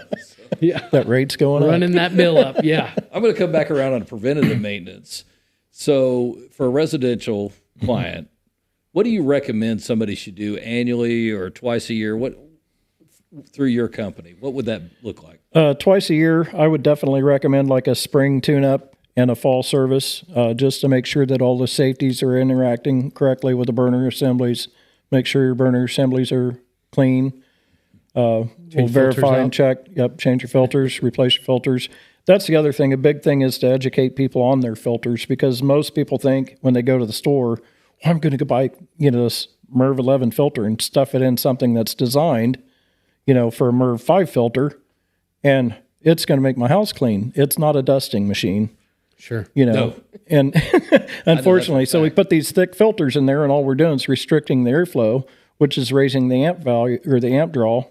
B: Yeah.
E: That rate's going up.
B: Running that bill up. Yeah.
A: I'm going to come back around on preventative maintenance. So for a residential client, what do you recommend somebody should do annually or twice a year? What through your company? What would that look like?
E: Twice a year, I would definitely recommend like a spring tune-up and a fall service, just to make sure that all the safeties are interacting correctly with the burner assemblies. Make sure your burner assemblies are clean. We'll verify and check. Yep, change your filters, replace your filters. That's the other thing. A big thing is to educate people on their filters, because most people think when they go to the store, I'm going to go buy this MERV 11 filter and stuff it in something that's designed, for a MERV 5 filter, and it's going to make my house clean. It's not a dusting machine.
B: Sure.
A: No.
E: And unfortunately, so we put these thick filters in there, and all we're doing is restricting the airflow, which is raising the amp value or the amp draw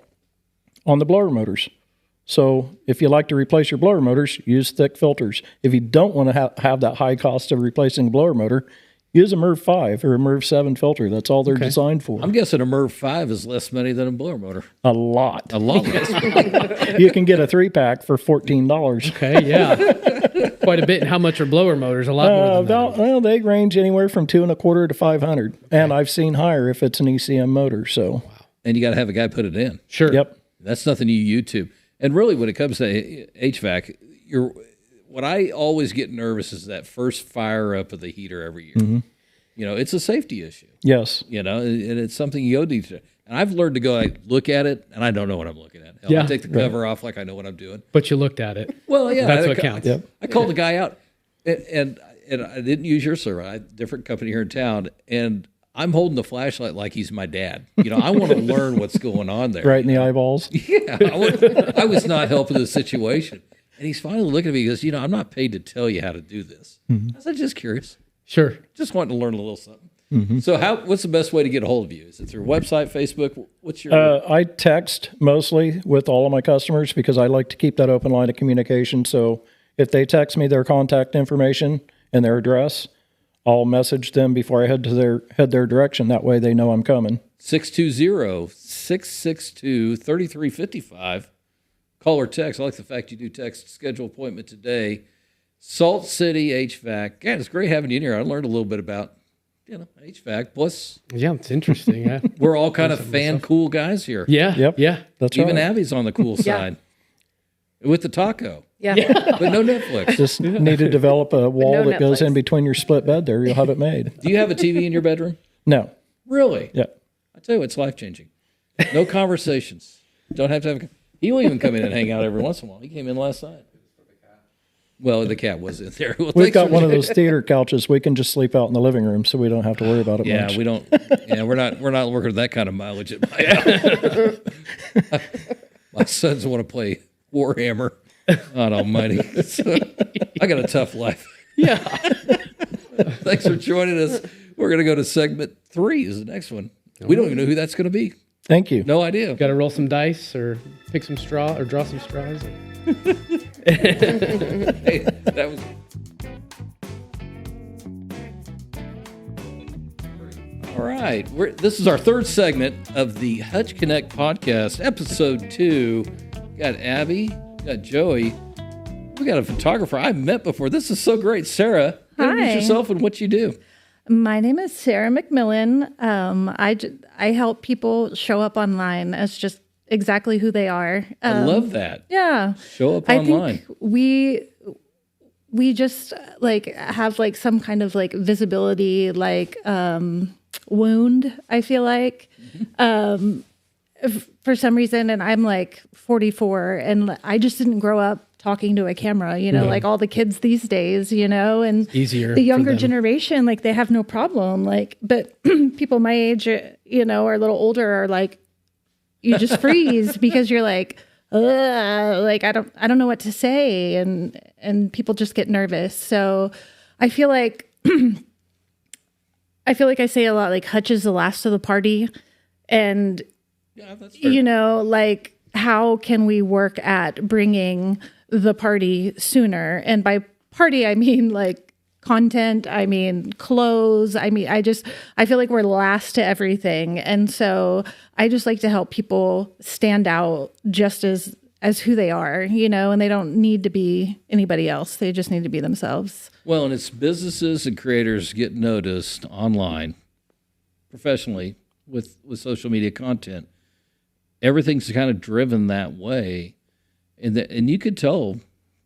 E: on the blower motors. So if you like to replace your blower motors, use thick filters. If you don't want to have that high cost of replacing a blower motor, use a MERV 5 or a MERV 7 filter. That's all they're designed for.
A: I'm guessing a MERV 5 is less money than a blower motor.
E: A lot.
A: A lot less money.
E: You can get a 3-pack for $14.
B: Okay, yeah. Quite a bit. And how much are blower motors? A lot more than that.
E: Well, they range anywhere from $2.25 to $500, and I've seen higher if it's an ECM motor. So,
A: And you got to have a guy put it in.
B: Sure.
E: yep.
A: That's nothing you YouTube. And really, when it comes to HVAC, what I always get nervous is that first fire up of the heater every year.
E: Mm-hmm.
A: It's a safety issue.
E: Yes.
A: And it's something you need to. And I've learned to go look at it, and I don't know what I'm looking at. Hell,
B: Yeah.
A: I take the cover off like I know what I'm doing.
B: But you looked at it.
A: Well, yeah,
B: That's what counts.
E: Yep.
A: I called the guy out, and I didn't use your server. I had a different company here in town, and I'm holding the flashlight like he's my dad. I want to learn what's going on there.
E: Right in the eyeballs.
A: Yeah, I was not helping the situation. And he's finally looking at me and goes, I'm not paid to tell you how to do this. I said, just curious.
B: Sure.
A: Just wanting to learn a little something. So what's the best way to get a hold of you? Is it through website, Facebook? What's your...
E: I text mostly with all of my customers because I like to keep that open line of communication. So if they text me their contact information and their address, I'll message them before I head their direction. That way they know I'm coming.
A: 620-662-3355. Call or text. I like the fact you do text. Schedule appointment today. Salt City HVAC. God, it's great having you in here. I learned a little bit about HVAC. Plus,
B: Yeah, it's interesting. Yeah.
A: we're all kind of cool guys here.
B: Yeah.
E: Yep.
B: Yeah.
E: That's
A: Even
E: right.
A: Abby's on the cool side. With the taco.
C: Yeah.
A: But no Netflix.
E: Just need to develop a wall
C: no
E: that goes
C: Netflix.
E: in between your split bed there. You'll have it made.
A: Do you have a TV in your bedroom?
E: No.
A: Really?
E: Yeah.
A: I tell you what, it's life-changing. No conversations. Don't have to have... He'll even come in and hang out every once in a while. He came in last night. Well, the cat was in there. Well,
E: We've got one of those theater couches. We can just sleep out in the living room, so we don't have to worry about it
A: Yeah,
E: much.
A: we don't. Yeah, we're not working that kind of mileage at my house. My sons want to play Warhammer. God Almighty! So, I got a tough life.
B: Yeah.
A: Thanks for joining us. We're gonna go to segment 3. Is the next one. We don't even know who that's gonna be.
E: Thank you.
A: No idea.
B: Got to roll some dice or pick some straw or draw some straws.
A: Hey, that was. All right. This is our third segment of the HutchConnect Podcast, episode 2. Got Abby, got Joey. We got a photographer I've met before. This is so great. Sarah, introduce
F: Hi.
A: yourself and what you do.
F: My name is Sara McMillian. I help people show up online as just exactly who they are.
A: I love that.
F: Yeah.
A: Show up
F: I
A: online.
F: think we just have some kind of visibility wound, I feel like. For some reason, and I'm 44 and I just didn't grow up talking to a camera, like all the kids these days, and
B: Easier
F: the
B: for
F: younger
B: them.
F: generation, they have no problem. But people my age, are a little older are you just freeze because you're I don't know what to say. And people just get nervous. So I feel like I say a lot, Hutch is the last of the party. And
A: Yeah, that's fair.
F: how can we work at bringing the party sooner? And by party, I mean like content, I mean clothes. I mean, I feel like we're last to everything. And so I just like to help people stand out just as who they are, and they don't need to be anybody else. They just need to be themselves.
A: Well, and it's businesses and creators get noticed online, professionally, with social media content. Everything's kind of driven that way. And you could tell,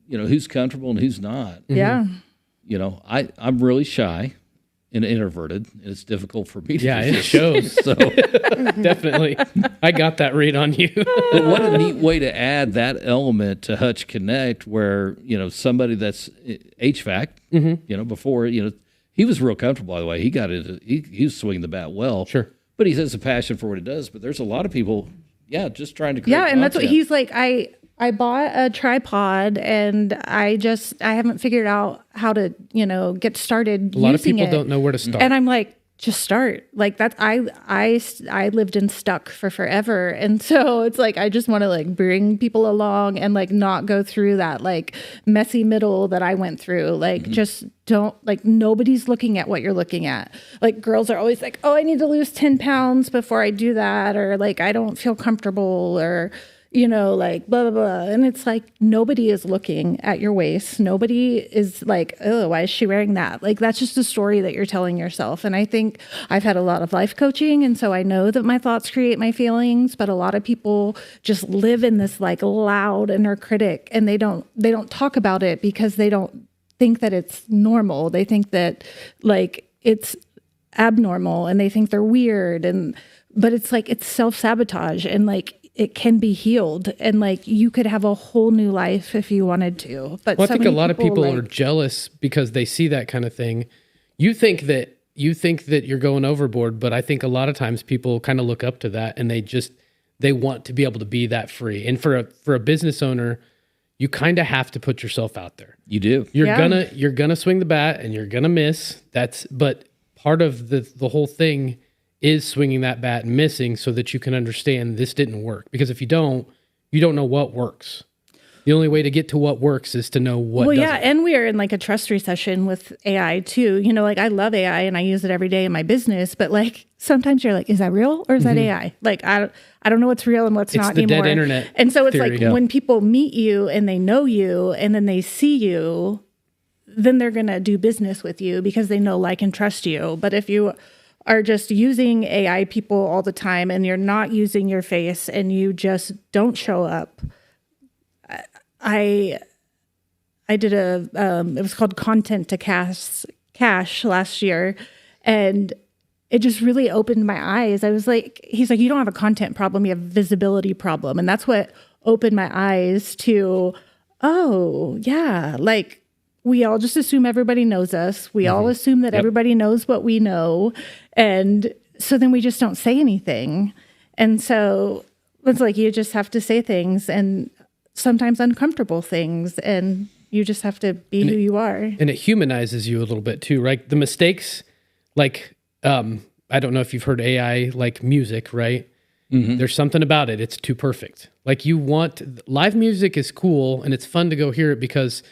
A: who's comfortable and who's not.
F: Yeah.
A: I'm really shy and introverted, and it's difficult for me to
B: it shows.
A: So
B: Definitely. I got that read on you.
A: But what a neat way to add that element to HutchConnect, where, somebody that's HVAC, before, he was real comfortable, by the way. He got it. He was swinging the bat well.
B: Sure.
A: But he has a passion for what he does. But there's a lot of people, just trying to create
F: Yeah, and that's what
A: content.
F: he's like. I bought a tripod, and I haven't figured out how to, get started.
B: A lot of
F: using
B: people
F: it.
B: don't know where to start.
F: And I'm like, just start. Like that's I lived in stuck for forever, and so it's like I just want to like bring people along and like not go through that like messy middle that I went through. Like just don't, like, nobody's looking at what you're looking at. Like girls are always like, oh, I need to lose 10 pounds before I do that, or like I don't feel comfortable, or like blah, blah, blah. And it's like, nobody is looking at your waist. Nobody is like, oh, why is she wearing that? Like, that's just a story that you're telling yourself. And I think I've had a lot of life coaching. And so I know that my thoughts create my feelings, but a lot of people just live in this like loud inner critic, and they don't talk about it because they don't think that it's normal. They think that like it's abnormal, and they think they're weird. But it's like, it's self-sabotage, and like, it can be healed, and like you could have a whole new life if you wanted to. But
B: I think a lot of people are jealous because they see that kind of thing. You think that you're going overboard, but I think a lot of times people kind of look up to that, and they want to be able to be that free. And for a business owner, you kind of have to put yourself out there.
A: You do.
B: You're gonna swing the bat, and you're gonna miss. But part of the whole thing is swinging that bat and missing, so that you can understand this didn't work. Because if you don't know what works. The only way to get to what works is to know what doesn't.
F: Yeah, and we are in like a trust recession with AI too. Like I love AI and I use it every day in my business, but like sometimes you're like, is that real or is that AI? Like I don't know what's real and what's not anymore.
B: It's the dead internet.
F: And so it's
B: theory.
F: like when people meet you and they know you and then they see you, then they're going to do business with you because they know, like, and trust you. But if you are just using AI people all the time and you're not using your face and you just don't show up. I did it was called Content to Cash last year, and it just really opened my eyes. I was like, he's like, you don't have a content problem, you have a visibility problem. And that's what opened my eyes to, oh yeah, like, we all just assume everybody knows us. We all assume that everybody knows what we know. And so then we just don't say anything. And so it's like, you just have to say things, and sometimes uncomfortable things, and you just have to be who you are.
B: And it humanizes you a little bit too, right? The mistakes, like, I don't know if you've heard AI like music, right? There's something about it. It's too perfect. Like, live music is cool, and it's fun to go hear it because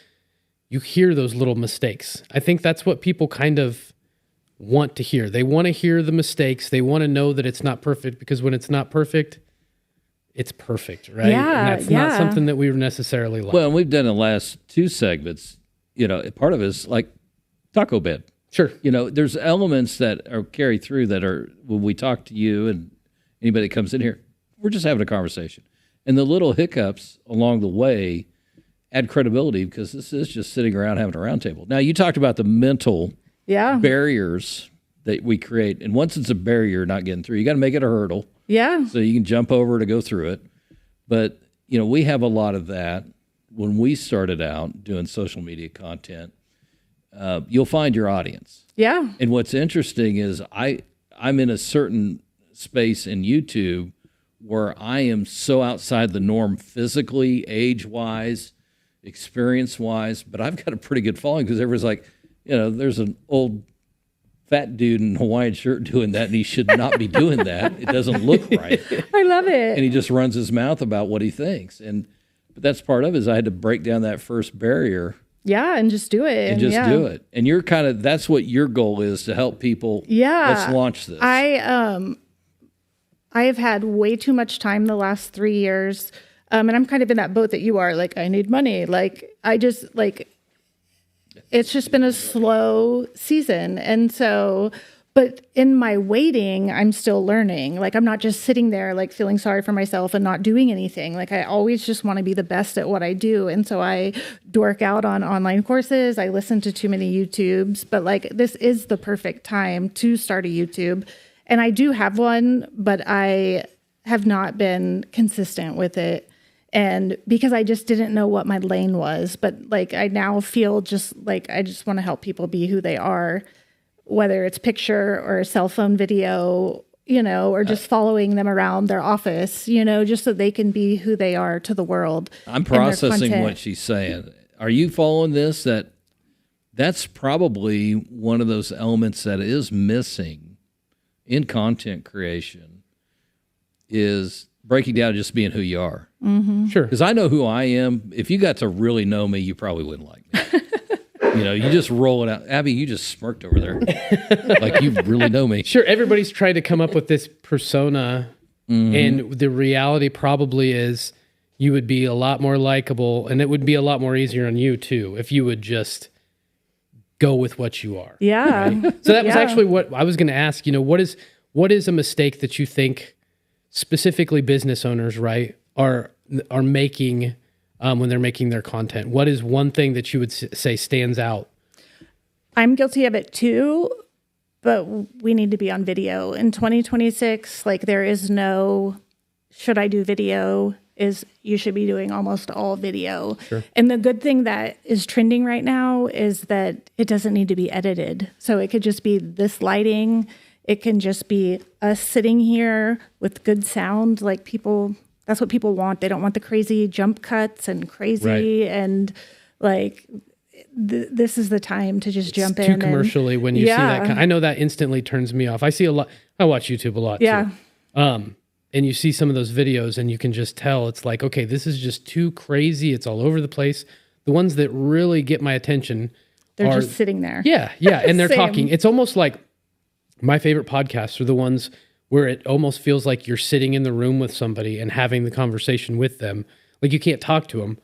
B: you hear those little mistakes. I think that's what people kind of want to hear. They want to hear the mistakes. They want to know that it's not perfect, because when it's not perfect, it's perfect, right?
F: Yeah,
B: and that's not something that we necessarily like.
A: Well, and we've done the last two segments, part of it is like Taco Bed.
B: Sure.
A: There's elements that are carried through that are, when we talk to you and anybody that comes in here, we're just having a conversation. And the little hiccups along the way add credibility, because this is just sitting around having a round table. Now, you talked about the mental barriers that we create. And once it's a barrier not getting through, you got to make it a hurdle.
F: Yeah.
A: So you can jump over to go through it. But, we have a lot of that when we started out doing social media content. You'll find your audience.
F: Yeah.
A: And what's interesting is I'm in a certain space in YouTube where I am so outside the norm physically, age-wise, experience-wise, but I've got a pretty good following, because everyone's like, there's an old fat dude in a Hawaiian shirt doing that, and he should not be doing that. It doesn't look right.
F: I love it.
A: And he just runs his mouth about what he thinks. But that's part of it, is I had to break down that first barrier.
F: Yeah, and just do it.
A: And just do it. And you're that's what your goal is, to help people.
F: Yeah.
A: Let's launch this.
F: I have had way too much time the last 3 years. And I'm kind of in that boat that you are. Like, I need money. Like, it's just been a slow season. And so, but in my waiting, I'm still learning. Like, I'm not just sitting there, like, feeling sorry for myself and not doing anything. Like, I always just want to be the best at what I do. And so I dork out on online courses. I listen to too many YouTubes. But, like, this is the perfect time to start a YouTube. And I do have one, but I have not been consistent with it. And because I just didn't know what my lane was. But, like, I now feel just like I just want to help people be who they are, whether it's picture or cell phone video, or just following them around their office, just so they can be who they are to the world.
A: I'm processing what she's saying. Are you following this? That's probably one of those elements that is missing in content creation, is breaking down just being who you are.
B: Mm-hmm. Sure.
A: Because I know who I am. If you got to really know me, you probably wouldn't like me. You just roll it out. Abby, you just smirked over there. Like you really know me.
B: Sure, everybody's tried to come up with this persona, and the reality probably is you would be a lot more likable, and it would be a lot more easier on you, too, if you would just go with what you are.
F: Yeah.
B: Right? So that was actually what I was going to ask. What is a mistake that you think specifically business owners, right, are making when they're making their content? What is one thing that you would say stands out?
F: I'm guilty of it too, but we need to be on video. In 2026, like, there is no, should I do video? You should be doing almost all video.
B: Sure.
F: And the good thing that is trending right now is that it doesn't need to be edited. So it could just be this lighting. It can just be us sitting here with good sound. Like, that's what people want. They don't want the crazy jump cuts and crazy. Right. And, like, this is the time to just jump in.
B: Too commercially when you see that. I know that instantly turns me off. I see a lot. I watch YouTube a lot too. And you see some of those videos and you can just tell it's like, okay, this is just too crazy. It's all over the place. The ones that really get my attention
F: they're just sitting there.
B: Yeah. And they're talking. It's almost like my favorite podcasts are the ones where it almost feels like you're sitting in the room with somebody and having the conversation with them. Like, you can't talk to them,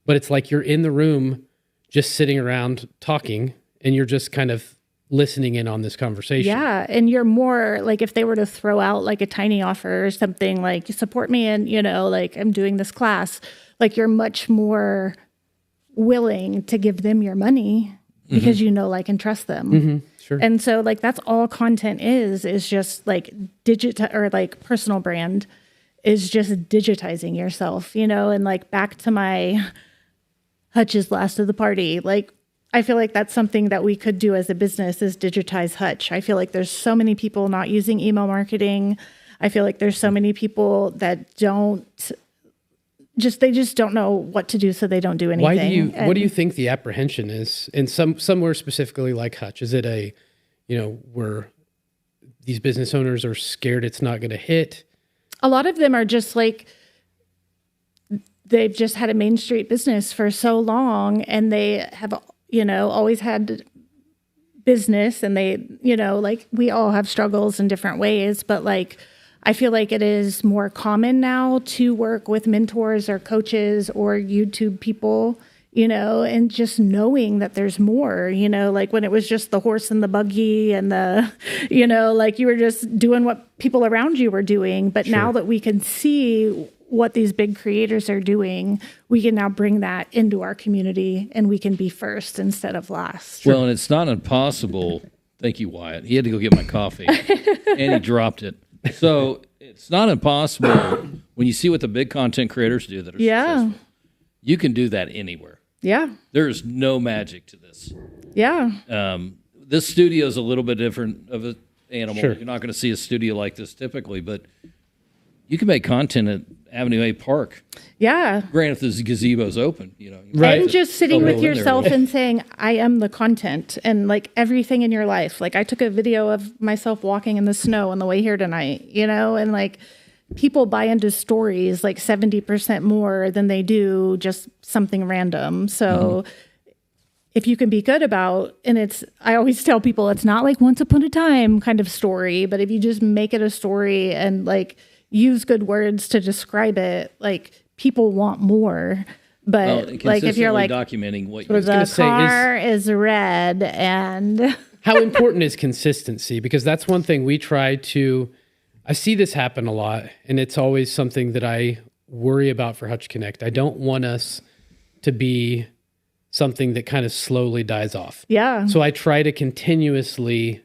B: but it's like you're in the room just sitting around talking and you're just kind of listening in on this conversation.
F: Yeah. And you're more like, if they were to throw out like a tiny offer or something like, support me and, like, I'm doing this class, like, you're much more willing to give them your money because like, and trust them.
B: Mm-hmm. Sure.
F: And so, like, that's all content is just like or like personal brand is just digitizing yourself, and like, back to my Hutch is last of the party. Like, I feel like that's something that we could do as a business, is digitize Hutch. I feel like there's so many people not using email marketing. I feel like there's so many people that they just don't know what to do, so they don't do anything.
B: What do you think the apprehension is in somewhere specifically like Hutch? Is it where these business owners are scared it's not going to hit?
F: A lot of them are just like, they've just had a Main Street business for so long, and they have, always had business, and they, like, we all have struggles in different ways, but, like, I feel like it is more common now to work with mentors or coaches or YouTube people, and just knowing that there's more, like, when it was just the horse and the buggy and the, like, you were just doing what people around you were doing. But now that we can see what these big creators are doing, we can now bring that into our community, and we can be first instead of last.
A: Well, and it's not impossible. Thank you, Wyatt. He had to go get my coffee, and he dropped it. So it's not impossible when you see what the big content creators do that are successful. You can do that anywhere.
F: Yeah.
A: There's no magic to this.
F: Yeah.
A: This studio is a little bit different of an animal.
B: Sure.
A: You're not going to see a studio like this typically, but you can make content Avenue A Park.
F: Yeah.
A: Granted, the gazebo's open, you know.
B: Right.
F: And just sitting with
A: in there.
F: yourself and saying, I am the content, and like everything in your life. Like I took a video of myself walking in the snow on the way here tonight, you know, and like people buy into stories like 70% more than they do just something random. So if you can be good about, and I always tell people, it's not like once upon a time kind of story, but if you just make it a story and like use good words to describe it, like people want more. But like if you're like
A: documenting what you're
F: the car is red, and
B: how important is consistency? Because that's one thing I see this happen a lot, and it's always something that I worry about for HutchConnect. I don't want us to be something that kind of slowly dies off.
F: yeah.
B: So I try to continuously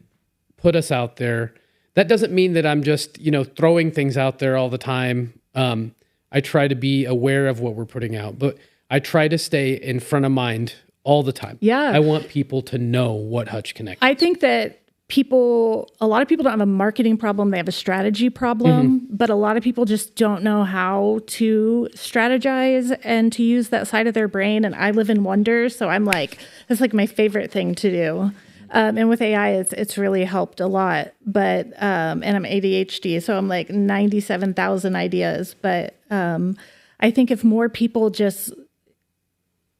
B: put us out there. That doesn't mean that I'm just, throwing things out there all the time. I try to be aware of what we're putting out, but I try to stay in front of mind all the time.
F: Yeah.
B: I want people to know what HutchConnect is.
F: I think that a lot of people don't have a marketing problem. They have a strategy problem, but a lot of people just don't know how to strategize and to use that side of their brain. And I live in wonder. So I'm like, that's like my favorite thing to do. And with AI, it's really helped a lot, but, and I'm ADHD, so I'm like 97,000 ideas. But, I think if more people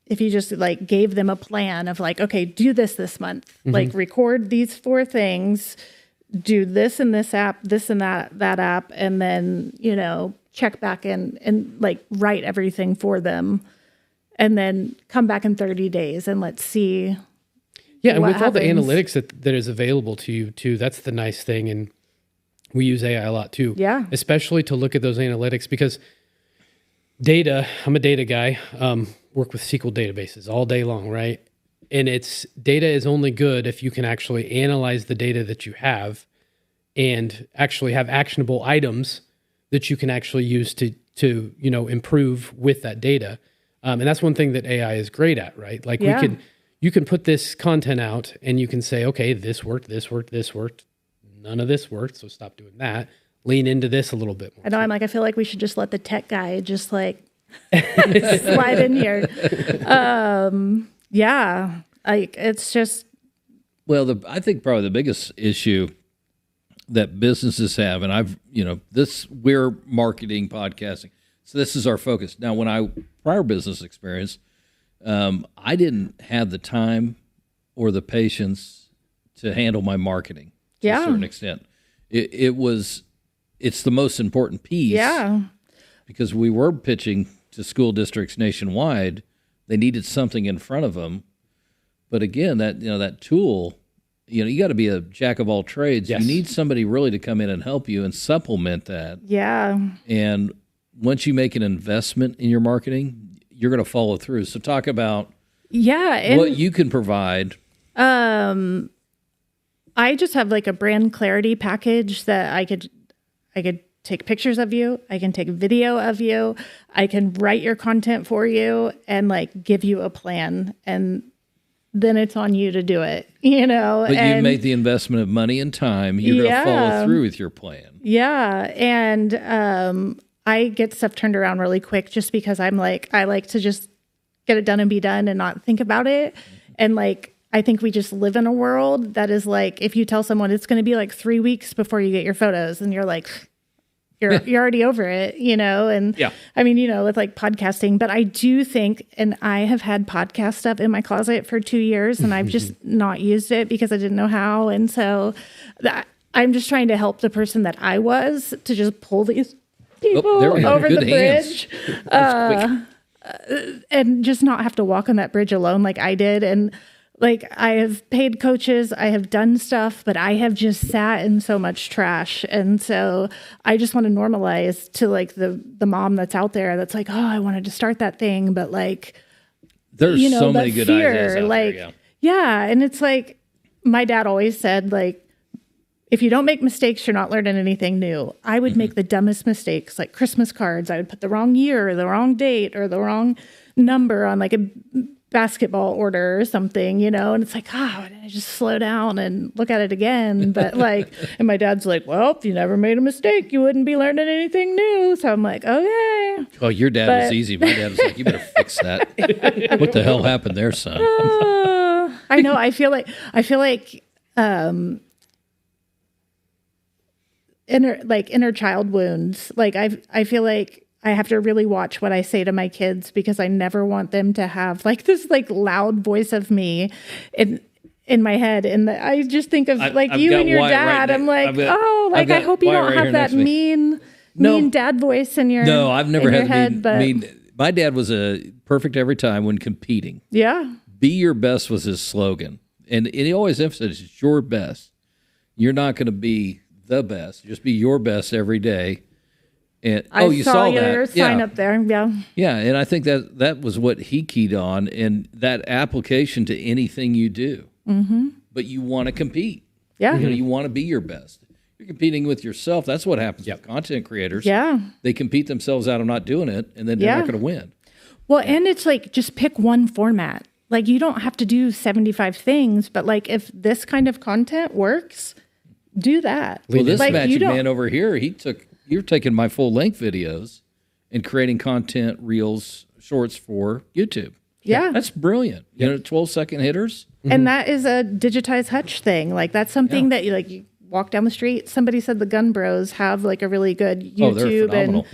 F: if you just like gave them a plan of like, okay, do this month, like record these 4 things, do this in this app, this and that app, and then, check back in and like write everything for them, and then come back in 30 days and let's see.
B: Yeah, and
F: what
B: with all the
F: happens.
B: analytics that is available to you too, that's the nice thing. And we use AI a lot too.
F: Yeah.
B: Especially to look at those analytics, because data, I'm a data guy, work with SQL databases all day long, right? And data is only good if you can actually analyze the data that you have and actually have actionable items that you can actually use to improve with that data. And that's one thing that AI is great at, right? Like you can put this content out and you can say, okay, this worked, none of this worked, so stop doing that. Lean into this a little bit more.
F: I know. I feel like we should just let the tech guy just like slide in here. Yeah. It's just.
A: Well, I think probably the biggest issue that businesses have, and we're marketing, podcasting, so this is our focus. Now, prior business experience, I didn't have the time or the patience to handle my marketing to a certain extent. It's the most important piece.
F: Yeah.
A: Because we were pitching to school districts nationwide. They needed something in front of them. But again, that tool, you got to be a jack of all trades.
B: Yes.
A: You need somebody really to come in and help you and supplement that.
F: Yeah.
A: And once you make an investment in your marketing, you're going to follow through. So talk about what you can provide.
F: I just have like a brand clarity package that I could take pictures of you. I can take video of you. I can write your content for you and like give you a plan. And then it's on you to do it,
A: But you made the investment of money and time. You're going to follow through with your plan.
F: Yeah. And I get stuff turned around really quick just because I like to just get it done and be done and not think about it. And like, I think we just live in a world that is like, if you tell someone it's going to be like 3 weeks before you get your photos, and you're like, you're already over it, And
A: yeah.
F: I mean, with like podcasting, but I do think, and I have had podcast stuff in my closet for 2 years, and I've just not used it because I didn't know how. And so I'm just trying to help the person that I was to just pull these people over the bridge. And just not have to walk on that bridge alone like I did. And like, I have paid coaches, I have done stuff, but I have just sat in so much trash. And so I just want to normalize to like the mom that's out there that's like, oh, I wanted to start that thing. But like,
A: there's so many good ideas out
F: like,
A: there.
F: Yeah. And it's like, my dad always said, like, if you don't make mistakes, you're not learning anything new. I would make the dumbest mistakes, like Christmas cards. I would put the wrong year or the wrong date or the wrong number on like a basketball order or something, you know, and it's like, oh, I just slow down and look at it again. But like, and my dad's like, well, if you never made a mistake, you wouldn't be learning anything new. So I'm like, okay.
A: Oh, your dad was easy. My dad was like, you better fix that. What the hell happened there, son?
F: I know. I feel like inner child wounds. Like I feel like I have to really watch what I say to my kids because I never want them to have like this like loud voice of me in my head. And I just think of like you and your dad. I'm like, I hope you don't have that mean dad voice in your
A: No, I've never had
F: mean.
A: My dad was a perfect every time when competing.
F: Yeah.
A: Be your best was his slogan. And he always emphasized it's your best. You're not going to be the best. Just be your best every day. And you saw that.
F: Your sign up there. Yeah.
A: Yeah, and I think that was what he keyed on, and that application to anything you do. Mm-hmm. But you want to compete.
F: Yeah.
A: You want to be your best. You're competing with yourself. That's what happens with content creators.
F: Yeah.
A: They compete themselves out of not doing it, and then they're not going to win.
F: Well, and it's like just pick one format. Like you don't have to do 75 things, but like if this kind of content works, do that.
A: Well, this
F: like,
A: magic man over here, you're taking my full-length videos and creating content, reels, shorts for YouTube.
F: Yeah.
A: That's brilliant. 12-second hitters.
F: And that is a digitized Hutch thing. Like that's something that you walk down the street. Somebody said the Gun Bros have like a really good YouTube.
A: Oh, they're phenomenal.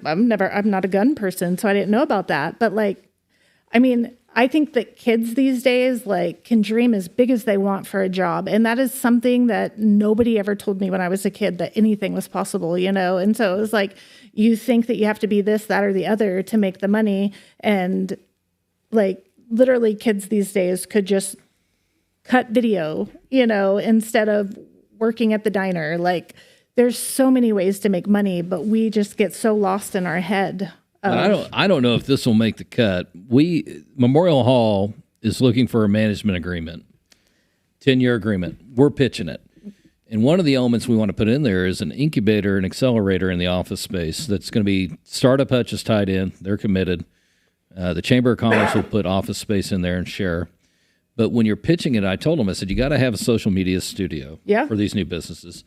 F: I'm not a gun person, so I didn't know about that. But like, I mean, I think that kids these days like can dream as big as they want for a job. And that is something that nobody ever told me when I was a kid, that anything was possible, you know? And so it was like, you think that you have to be this, that, or the other to make the money. And like literally kids these days could just cut video, you know, instead of working at the diner. Like there's so many ways to make money, but we just get so lost in our head.
A: I don't know if this will make the cut. Memorial Hall is looking for a management agreement, 10-year agreement. We're pitching it. And one of the elements we want to put in there is an incubator and accelerator in the office space that's going to be Startup Hutch is tied in. They're committed. The Chamber of Commerce will put office space in there and share. But when you're pitching it, I told them, I said, you got to have a social media studio for these new businesses.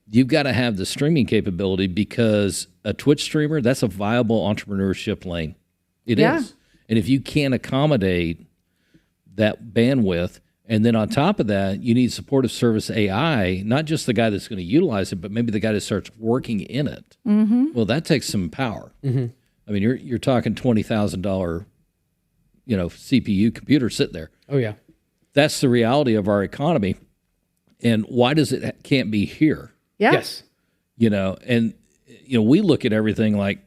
A: You've got to have the streaming capability because a Twitch streamer, that's a viable entrepreneurship lane. It is. And if you can't accommodate that bandwidth, and then on top of that, you need supportive service AI, not just the guy that's going to utilize it, but maybe the guy that starts working in it. Mm-hmm. Well, that takes some power. Mm-hmm. I mean, you're talking $20,000, CPU computer sitting there.
B: Oh, yeah.
A: That's the reality of our economy. And why does it can't be here?
F: Yeah.
B: Yes.
A: We look at everything like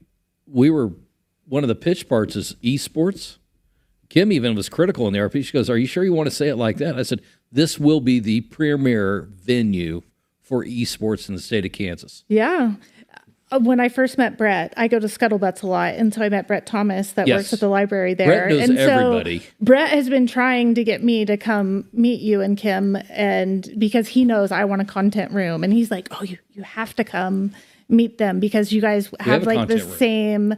A: one of the pitch parts is esports. Kim even was critical in the RP. She goes, are you sure you want to say it like that? I said, this will be the premier venue for esports in the state of Kansas.
F: Yeah. When I first met Brett, I go to Scuttlebutts a lot. And so I met Brett Thomas that works at the library there.
A: Brett knows
F: and
A: everybody.
F: So Brett has been trying to get me to come meet you and Kim, and because he knows I want a content room. And he's like, oh, you have to come meet them because you guys have like the same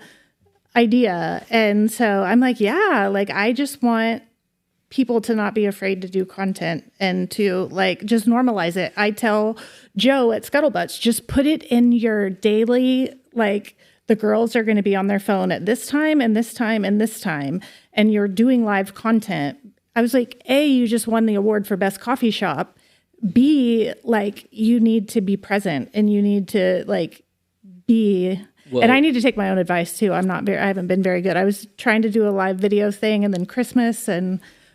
F: idea. And so I'm like, yeah, like I just want people to not be afraid to do content and to like just normalize it. I tell Joe at Scuttlebutts, just put it in your daily, like the girls are going to be on their phone at this time and this time and this time, and you're doing live content. I was like, A, you just won the award for best coffee shop. B, like you need to be present and you need to like be. Well, and I need to take my own advice too. I haven't been very good. I was trying to do a live video thing and then Christmas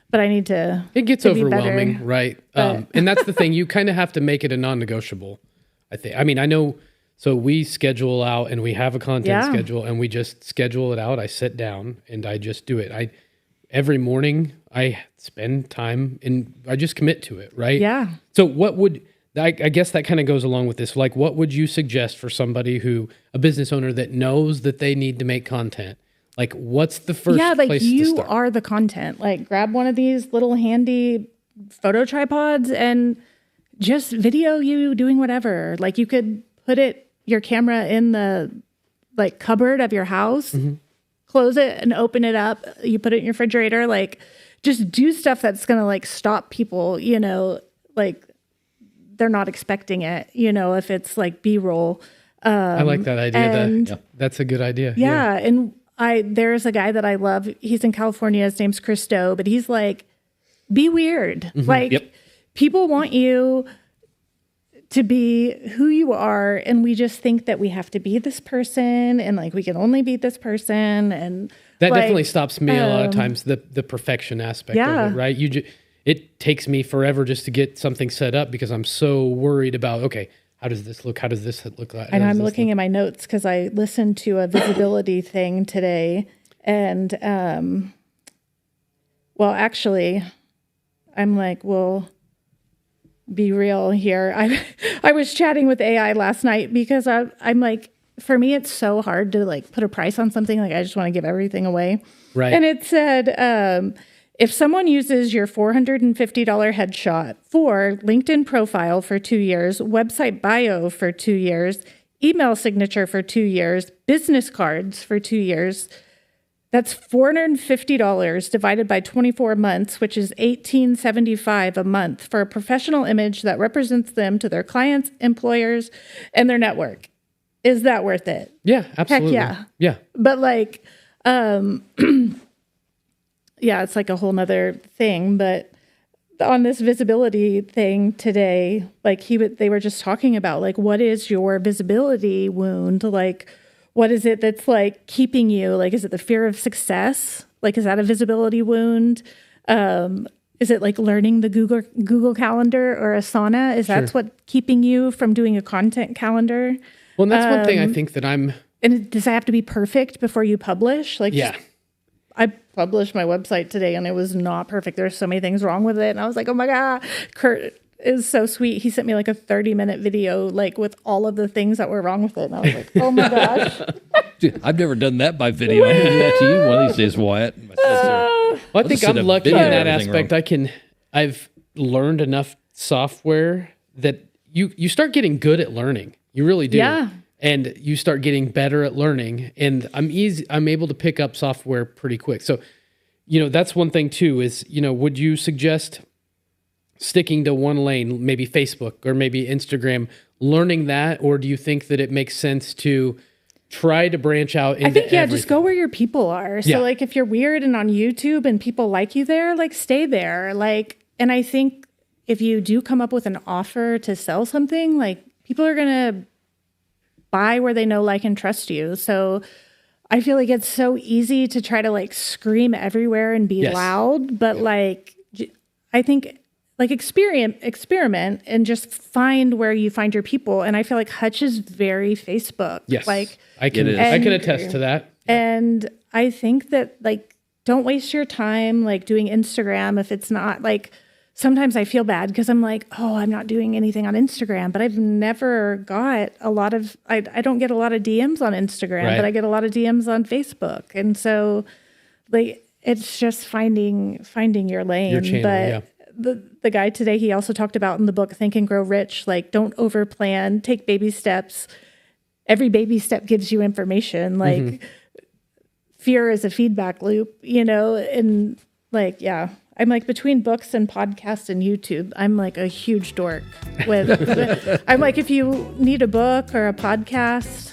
F: but I need to.
B: It gets overwhelming, right? And that's the thing. You kind of have to make it a non-negotiable, I think. I mean, I know. So we schedule out and we have a content schedule and we just schedule it out. I sit down and I just do it. Every morning I spend time and I just commit to it, right?
F: Yeah.
B: So I guess that kind of goes along with this. Like, what would you suggest for somebody a business owner that knows that they need to make content? Like, what's the first place to start? You
F: are the content. Like, grab one of these little handy photo tripods and just video you doing whatever. Like, you could put your camera in the, like, cupboard of your house close it and open it up. You put it in your refrigerator. Like, just do stuff that's going to like stop people, you know, like they're not expecting it, you know, if it's like B-roll.
B: I like that idea. That's a good idea.
F: Yeah. And there's a guy that I love. He's in California. His name's Christo, but he's like, be weird. Like, people want you to be who you are, and we just think that we have to be this person, and like we can only be this person, and
B: that
F: like,
B: definitely stops me a lot of times. The perfection aspect of it, right? It takes me forever just to get something set up because I'm so worried about, okay, how does this look? How does this look like?
F: And I'm looking at my notes because I listened to a visibility thing today, and well, actually, I'm like, well, be real here. I was chatting with AI last night because I'm like, for me, it's so hard to like put a price on something. Like, I just want to give everything away.
B: Right.
F: And it said, if someone uses your $450 headshot for LinkedIn profile for 2 years, website bio for 2 years, email signature for 2 years, business cards for 2 years, that's $450 divided by 24 months, which is $1,875 a month for a professional image that represents them to their clients, employers, and their network. Is that worth it?
B: Yeah, absolutely.
F: Heck yeah.
B: Yeah.
F: But like, yeah, it's like a whole nother thing. But on this visibility thing today, like they were just talking about like, what is your visibility wound? Like, what is it that's like keeping you? Like, is it the fear of success? Like, is that a visibility wound? Is it like learning the Google Calendar or Asana? Is that what keeping you from doing a content calendar?
B: Well, and that's one thing I think that I'm...
F: And does that have to be perfect before you publish? Like,
B: yeah.
F: I published my website today and it was not perfect. There's so many things wrong with it. And I was like, oh my God, Kurt is so sweet. He sent me like a 30-minute video, like with all of the things that were wrong with it. And I was like, oh my gosh.
A: Dude, I've never done that by video. I'm going to do that to you one of these days, Wyatt. My sister.
B: Well, I think I'm lucky in that aspect.
A: Wrong.
B: I've learned enough software that you start getting good at learning. You really do.
F: Yeah.
B: And you start getting better at learning. And I'm able to pick up software pretty quick. So, you know, that's one thing too is, you know, would you suggest sticking to one lane, maybe Facebook or maybe Instagram, learning that? Or do you think that it makes sense to try to branch out into everything?
F: Just go where your people are. So like if you're weird and on YouTube and people like you there, like stay there. Like, and I think if you do come up with an offer to sell something, like people are going to buy where they know, like, and trust you. So I feel like it's so easy to try to like scream everywhere and be loud, but like, I think like experiment and just find where you find your people. And I feel like Hutch is very Facebook.
B: Yes.
F: Like
B: I can attest to that.
F: And I think that like, don't waste your time like doing Instagram if it's not like, sometimes I feel bad because I'm like, oh, I'm not doing anything on Instagram, but I've never got a lot of, I don't get a lot of DMs on Instagram, but I get a lot of DMs on Facebook. And so like, it's just finding your lane.
B: Your channel,
F: but the guy today, he also talked about in the book, Think and Grow Rich, like don't overplan, take baby steps. Every baby step gives you information. Like fear is a feedback loop, you know, and like, yeah. I'm like between books and podcasts and YouTube, I'm like a huge dork with I'm like, if you need a book or a podcast,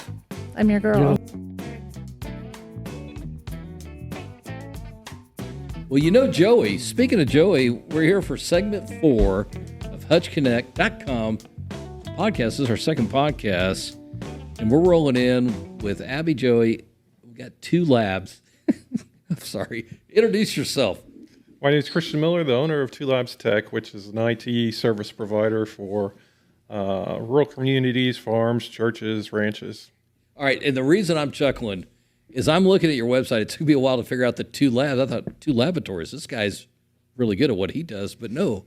F: I'm your girl.
A: Well, you know, Joey, speaking of Joey, we're here for segment 4 of HutchConnect.com podcast. This is our second podcast, and we're rolling in with Abby, Joey. We've got 2 labs. I'm sorry. Introduce yourself.
G: My name is Christian Miller, the owner of 2 Labs Tech, which is an IT service provider for rural communities, farms, churches, ranches.
A: All right, and the reason I'm chuckling is I'm looking at your website. It took me a while to figure out the 2 labs. I thought 2 laboratories. This guy's really good at what he does, but no,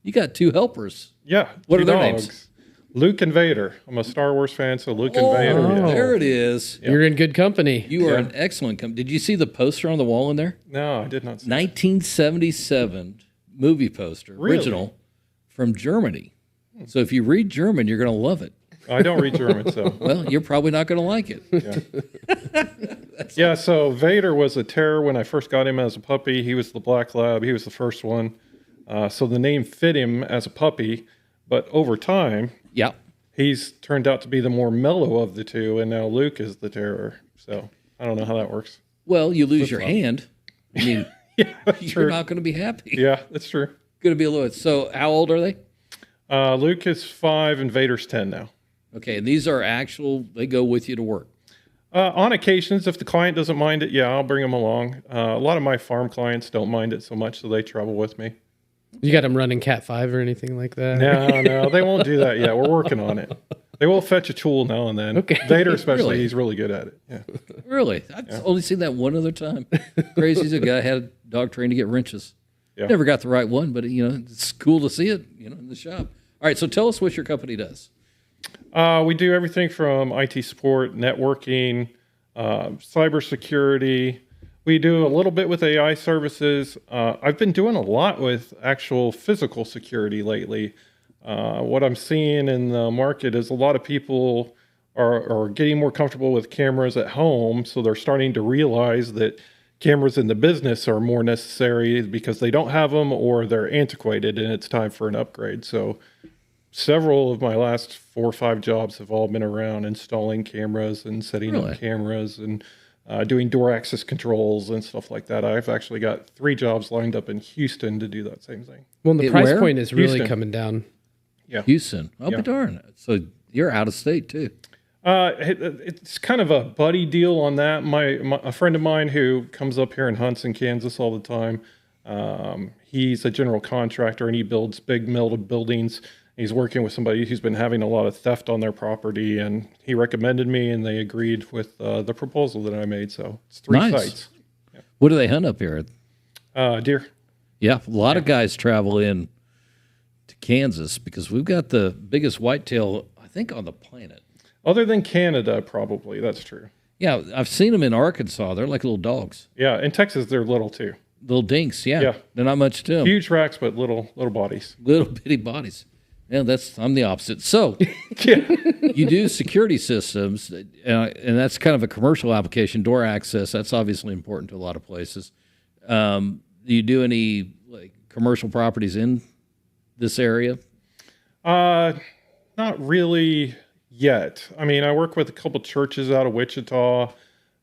A: you got 2 helpers.
G: Yeah.
A: What are their
G: dogs.
A: names?
G: Luke and Vader. I'm a Star Wars fan, so Luke and Vader. Yeah.
A: There it is.
B: You're in good company.
A: You are an excellent company. Did you see the poster on the wall in there?
G: No, I did not see
A: 1977 movie poster,
G: Really?
A: original, from Germany. So if you read German, you're going to love it.
G: I don't read German, so.
A: Well, you're probably not going to like it.
G: Yeah, so Vader was a terror when I first got him as a puppy. He was the black lab. He was the first one. So the name fit him as a puppy. But over time,
A: Yeah.
G: he's turned out to be the more mellow of the two, and now Luke is the terror. So I don't know how that works.
A: Well, you lose your hand. I mean,
G: Yeah, that's
A: you're
G: true.
A: not going to be happy.
G: Yeah, that's true.
A: Going to be a little. So, how old are they?
G: Luke is 5 and Vader's 10 now.
A: Okay, and these are actual. They go with you to work.
G: On occasions, if the client doesn't mind it, yeah, I'll bring them along. A lot of my farm clients don't mind it so much, so they travel with me.
B: You got them running Cat 5 or anything like that?
G: No, they won't do that yet. We're working on it. They will fetch a tool now and then.
B: Okay.
G: Vader especially,
A: Really?
G: he's really good at it. Yeah.
A: Really? I've only seen that one other time. Crazy as a guy had a dog trained to get wrenches.
G: Yeah.
A: Never got the right one, but it's cool to see it, in the shop. All right, so tell us what your company does.
G: We do everything from IT support, networking, cybersecurity. We do a little bit with AI services. I've been doing a lot with actual physical security lately. What I'm seeing in the market is a lot of people are getting more comfortable with cameras at home, so they're starting to realize that cameras in the business are more necessary because they don't have them or they're antiquated and it's time for an upgrade. So several of my last 4 or 5 jobs have all been around installing cameras and setting
A: Really?
G: up cameras and doing door access controls and stuff like that. I've actually got 3 jobs lined up in Houston to do that same thing.
B: Well, the
A: It
B: price
A: where?
B: point is really
G: Houston.
B: coming down.
G: Yeah.
A: Houston. I'll
G: Yeah.
A: be darned. So you're out of state too.
G: It's kind of a buddy deal on that. A friend of mine who comes up here and hunts in Kansas all the time, he's a general contractor and he builds big metal buildings. He's working with somebody who's been having a lot of theft on their property, and he recommended me, and they agreed with the proposal that I made. So it's 3
A: Nice.
G: sites.
A: What do they hunt up here?
G: Deer.
A: Yeah, a lot of guys travel in to Kansas because we've got the biggest whitetail, I think, on the planet.
G: Other than Canada, probably. That's true.
A: Yeah, I've seen them in Arkansas. They're like little dogs,
G: Yeah, in Texas, they're little too.
A: little dinks. Yeah,
G: Yeah.
A: they're not much to them.
G: Huge racks, but little bodies.
A: Little bitty bodies. Yeah, I'm the opposite. So
G: Yeah.
A: you do security systems, and that's kind of a commercial application. Door access, that's obviously important to a lot of places. Do you do any commercial properties in this area?
G: Not really yet. I mean, I work with a couple churches out of Wichita,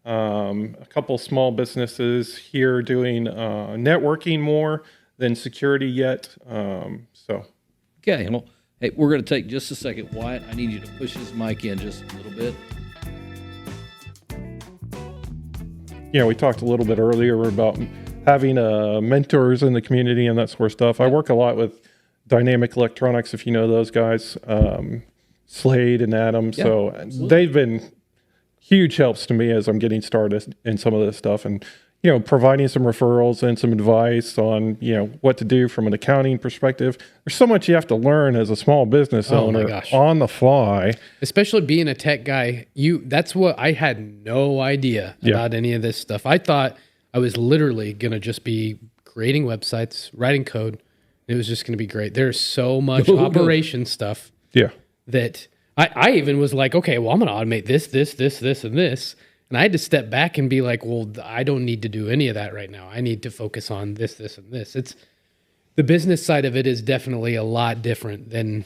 G: a couple small businesses here doing networking more than security yet.
A: Okay, well, hey, we're going to take just a second. Wyatt, I need you to push his mic in just a little bit.
G: Yeah, we talked a little bit earlier about having mentors in the community and that sort of stuff. I work a lot with Dynamic Electronics, if you know those guys, Slade and Adam.
A: Yeah,
G: So
A: absolutely.
G: they've been huge helps to me as I'm getting started in some of this stuff, and providing some referrals and some advice on what to do from an accounting perspective. There's so much you have to learn as a small business
B: Oh my
G: owner
B: gosh.
G: on the fly.
B: Especially being a tech guy, that's what I had no idea
G: Yeah.
B: about any of this stuff. I thought I was literally going to just be creating websites, writing code. It was just going to be great. There's so much operation stuff
G: Yeah.
B: that I even was like, okay, well, I'm going to automate this, and this. And I had to step back and be like, well, I don't need to do any of that right now. I need to focus on this, and this. It's the business side of it is definitely a lot different than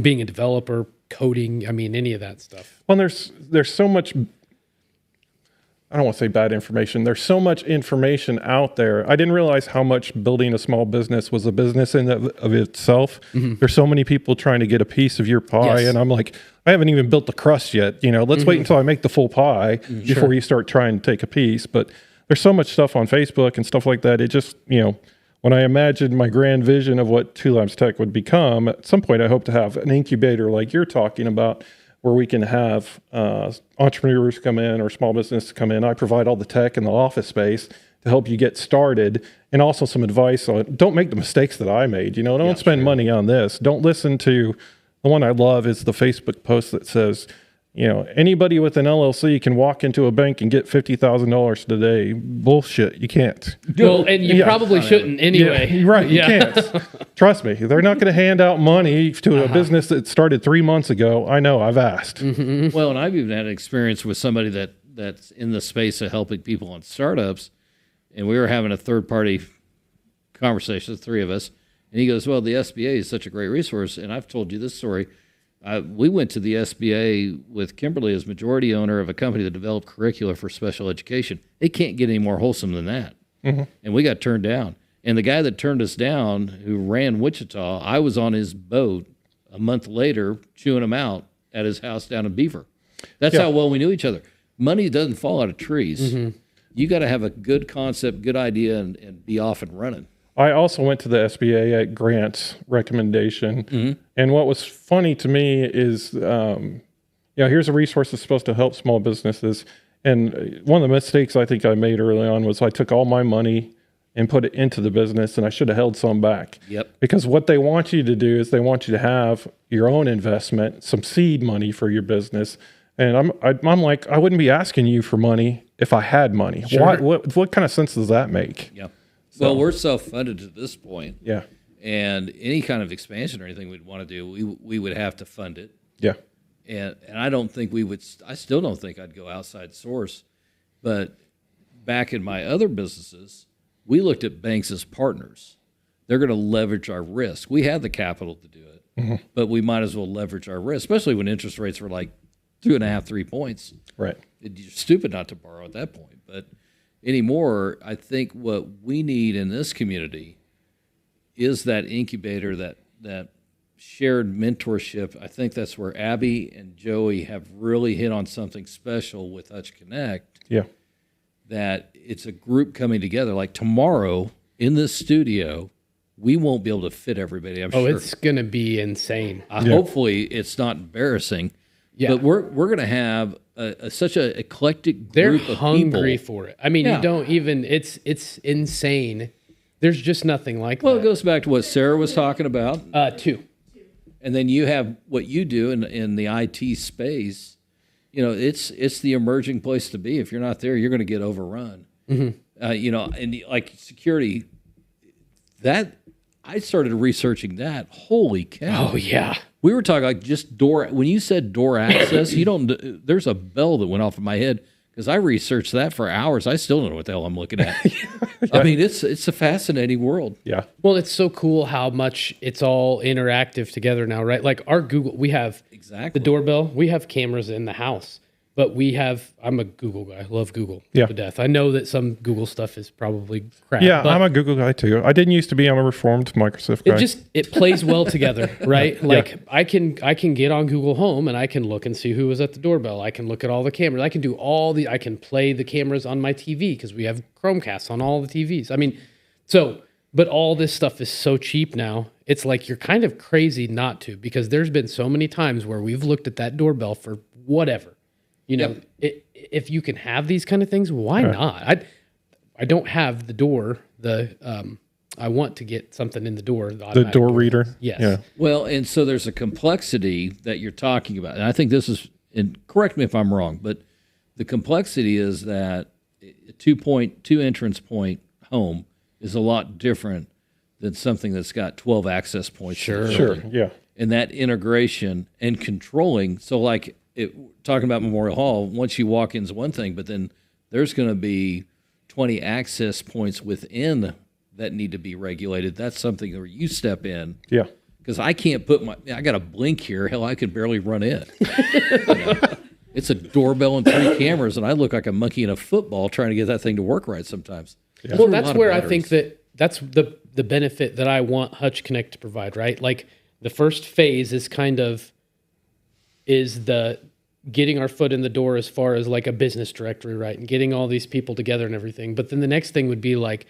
B: being a developer, coding. I mean, any of that stuff.
G: Well, there's so much, I don't want to say bad information. There's so much information out there. I didn't realize how much building a small business was a business in of itself. There's so many people trying to get a piece of your pie.
B: Yes.
G: And I'm like, I haven't even built the crust yet. Let's wait until I make the full pie before you start trying to take a piece. But there's so much stuff on Facebook and stuff like that. It just, when I imagined my grand vision of what Two Labs Tech would become, at some point I hope to have an incubator like you're talking about, where we can have entrepreneurs come in or small business come in. I provide all the tech and the office space to help you get started, and also some advice on don't make the mistakes that I made. Don't spend money on this. Don't listen to the one I love is the Facebook post that says anybody with an LLC can walk into a bank and get $50,000 today. Bullshit. You can't.
B: Well, and you probably shouldn't anyway.
G: Yeah, right. You can't. Trust me. They're not going to hand out money to a business that started 3 months ago. I know. I've asked.
B: Mm-hmm.
A: Well, and I've even had an experience with somebody that's in the space of helping people on startups, and we were having a third-party conversation, the three of us, and he goes, well, the SBA is such a great resource, and I've told you this story. We went to the SBA with Kimberly as majority owner of a company that developed curricula for special education. It can't get any more wholesome than that. Mm-hmm. And we got turned down. And the guy that turned us down, who ran Wichita, I was on his boat a month later chewing him out at his house down in Beaver. That's how well we knew each other. Money doesn't fall out of trees. Mm-hmm. You got to have a good concept, good idea, and be off and running.
G: I also went to the SBA at Grant's recommendation. Mm-hmm. And what was funny to me is, here's a resource that's supposed to help small businesses. And one of the mistakes I think I made early on was I took all my money and put it into the business, and I should have held some back.
A: Yep.
G: Because what they want you to do is they want you to have your own investment, some seed money for your business. And I'm like, I wouldn't be asking you for money if I had money.
B: Sure.
G: What kind of sense does that make?
A: Yeah. So, well, we're self-funded to this point.
G: Yeah.
A: And any kind of expansion or anything we'd want to do, we would have to fund it.
G: Yeah.
A: And I don't think we would. I still don't think I'd go outside source. But back in my other businesses, we looked at banks as partners. They're going to leverage our risk. We had the capital to do it, but we might as well leverage our risk, especially when interest rates were like 2.5, 3 points.
G: Right.
A: You're stupid not to borrow at that point. But anymore, I think what we need in this community is that incubator, that shared mentorship. I think that's where Abby and Joey have really hit on something special with HutchConnect.
G: Yeah.
A: That it's a group coming together. Like tomorrow in this studio, we won't be able to fit everybody, I'm sure.
B: Oh, it's going to be insane.
A: Hopefully it's not embarrassing. Yeah. But we're going to have such an eclectic group of people.
B: They're hungry for it. I mean, you don't even, it's insane. There's just nothing like that.
A: Well, it goes back to what Sarah was talking about.
B: 2.
A: And then you have what you do in the IT space. It's the emerging place to be. If you're not there, you're going to get overrun. Mm-hmm. And like security, that I started researching that. Holy cow!
B: Oh yeah,
A: we were talking like just door. When you said door access, there's a bell that went off in my head because I researched that for hours. I still don't know what the hell I'm looking at. I mean, it's a fascinating world.
G: Yeah.
B: Well, it's so cool how much it's all interactive together now, right? Like our Google, we have the doorbell. We have cameras in the house, but I'm a Google guy. I love Google to death. I know that some Google stuff is probably crap.
G: Yeah, I'm a Google guy too. I didn't used to be. I'm a reformed Microsoft guy.
B: It plays well together, right? Like I can get on Google Home and I can look and see who was at the doorbell. I can look at all the cameras. I can play the cameras on my TV because we have Chromecasts on all the TVs. I mean, but all this stuff is so cheap now. It's like you're kind of crazy not to, because there's been so many times where we've looked at that doorbell for whatever. If you can have these kind of things, why not? I don't have the door. I want to get something in the door.
G: The door reader.
B: Yes.
G: Yeah.
A: Well, and so there's a complexity that you're talking about. And I think this is, and correct me if I'm wrong, but the complexity is that a 2 entrance point home is a lot different than something that's got 12 access points.
G: Sure. Yeah.
A: And that integration and controlling. So like talking about Memorial Hall, once you walk in is one thing, but then there's going to be 20 access points within that need to be regulated. That's something where you step in.
G: Yeah.
A: Because I can't I got a blink here. Hell, I could barely run in. It's a doorbell and 3 cameras, and I look like a monkey in a football trying to get that thing to work right sometimes.
B: Yeah. Well, that's where I think that's the benefit that I want HutchConnect to provide, right? Like the first phase is the getting our foot in the door as far as like a business directory, right? And getting all these people together and everything. But then the next thing would be like,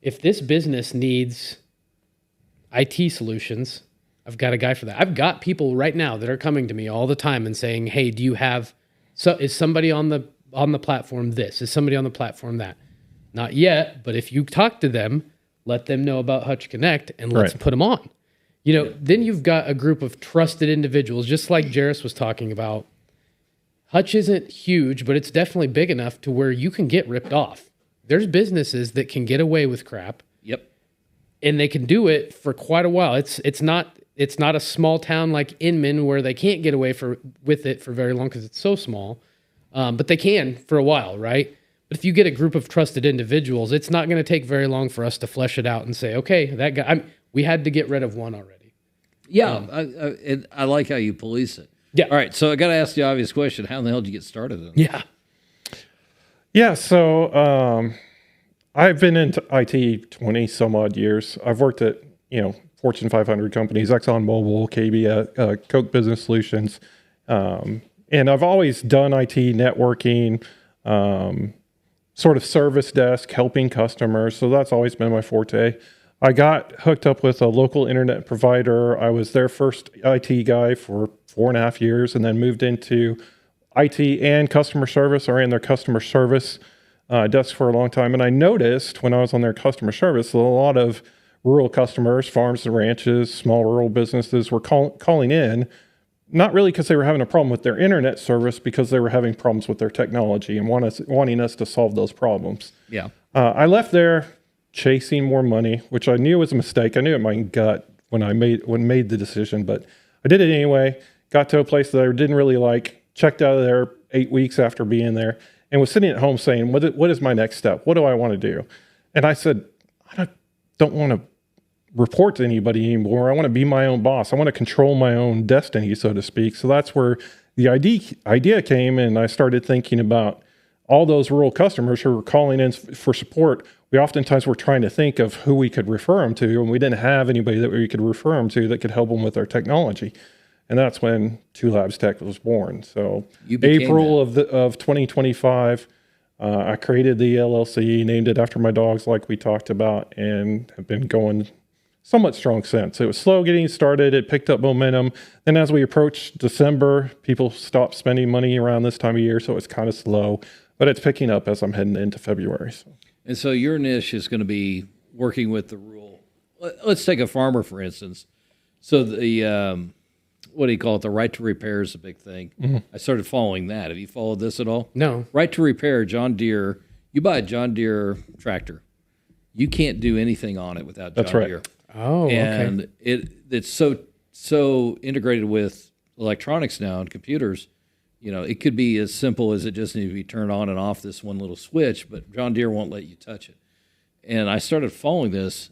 B: if this business needs IT solutions, I've got a guy for that. I've got people right now that are coming to me all the time and saying, hey, do you have, is somebody on the platform this? Is somebody on the platform that? Not yet, but if you talk to them, let them know about HutchConnect and let's put them on. Then you've got a group of trusted individuals, just like Jairus was talking about. Hutch isn't huge, but it's definitely big enough to where you can get ripped off. There's businesses that can get away with crap.
A: Yep.
B: And they can do it for quite a while. It's not a small town like Inman where they can't get away with it for very long because it's so small. But they can for a while, right? But if you get a group of trusted individuals, it's not going to take very long for us to flesh it out and say, okay, that guy, we had to get rid of one already.
A: Yeah, I like how you police it.
B: Yeah.
A: All right, so I got to ask the obvious question: how in the hell did you get started in it?
B: Yeah.
G: Yeah, so I've been into IT 20 some odd years. I've worked at, Fortune 500 companies, ExxonMobil, KB, Coke Business Solutions. And I've always done IT networking, sort of service desk, helping customers. So that's always been my forte. I got hooked up with a local internet provider. I was their first IT guy for 4.5 years, and then moved into IT and customer service, or ran their customer service desk for a long time. And I noticed when I was on their customer service, a lot of rural customers, farms and ranches, small rural businesses were calling in, not really because they were having a problem with their internet service, because they were having problems with their technology and wanting us to solve those problems.
A: Yeah.
G: I left there chasing more money, which I knew was a mistake. I knew it in my gut when I made the decision, but I did it anyway. Got to a place that I didn't really like, checked out of there 8 weeks after being there, and was sitting at home saying, what is my next step? What do I want to do? And I said, I don't want to report to anybody anymore. I want to be my own boss. I want to control my own destiny, so to speak. So that's where the idea came, and I started thinking about all those rural customers who were calling in for support. We oftentimes were trying to think of who we could refer them to, and we didn't have anybody that we could refer them to that could help them with our technology. And that's when Two Labs Tech was born. So April of 2025, I created the LLC, named it after my dogs like we talked about, and have been going somewhat strong since. It was slow getting started. It picked up momentum. Then as we approached December, people stopped spending money around this time of year, so it's kind of slow. But it's picking up as I'm heading into February. So.
A: And so your niche is going to be working with the rural. Let's take a farmer, for instance. So the, what do you call it? The right to repair is a big thing. Mm-hmm. I started following that. Have you followed this at all?
B: No.
A: Right to repair, John Deere. You buy a John Deere tractor, you can't do anything on it without John Deere.
B: Oh,
A: and
B: okay.
A: It's so integrated with electronics now and computers. It could be as simple as it just needs to be turned on and off this one little switch, but John Deere won't let you touch it. And I started following this,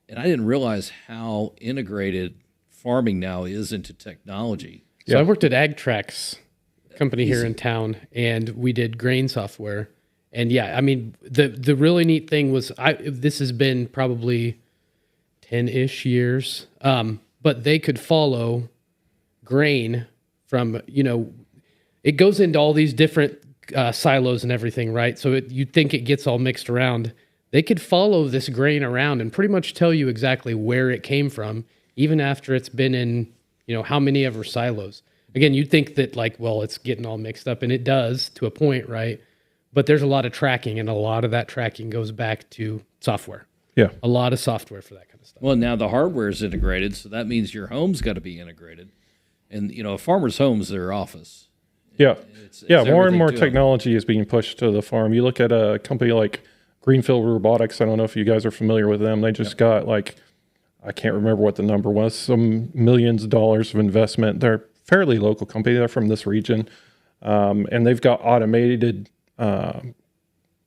A: and I didn't realize how integrated farming now is into technology.
B: So I worked at AgTrax company here in town, and we did grain software. And yeah, I mean, the really neat thing was this has been probably 10-ish years, but they could follow grain from, it goes into all these different silos and everything, right? So you'd think it gets all mixed around. They could follow this grain around and pretty much tell you exactly where it came from, even after it's been in, how many ever silos. Again, you'd think that it's getting all mixed up, and it does to a point, right? But there's a lot of tracking, and a lot of that tracking goes back to software.
G: Yeah.
B: A lot of software for that kind of stuff.
A: Well, now the hardware is integrated, so that means your home's got to be integrated. And, a farmer's home's their office.
G: Yeah.
A: It's
G: more and more technology is being pushed to the farm. You look at a company like Greenfield Robotics. I don't know if you guys are familiar with them. They just got I can't remember what the number was, some millions of dollars of investment. They're a fairly local company. They're from this region. And they've got automated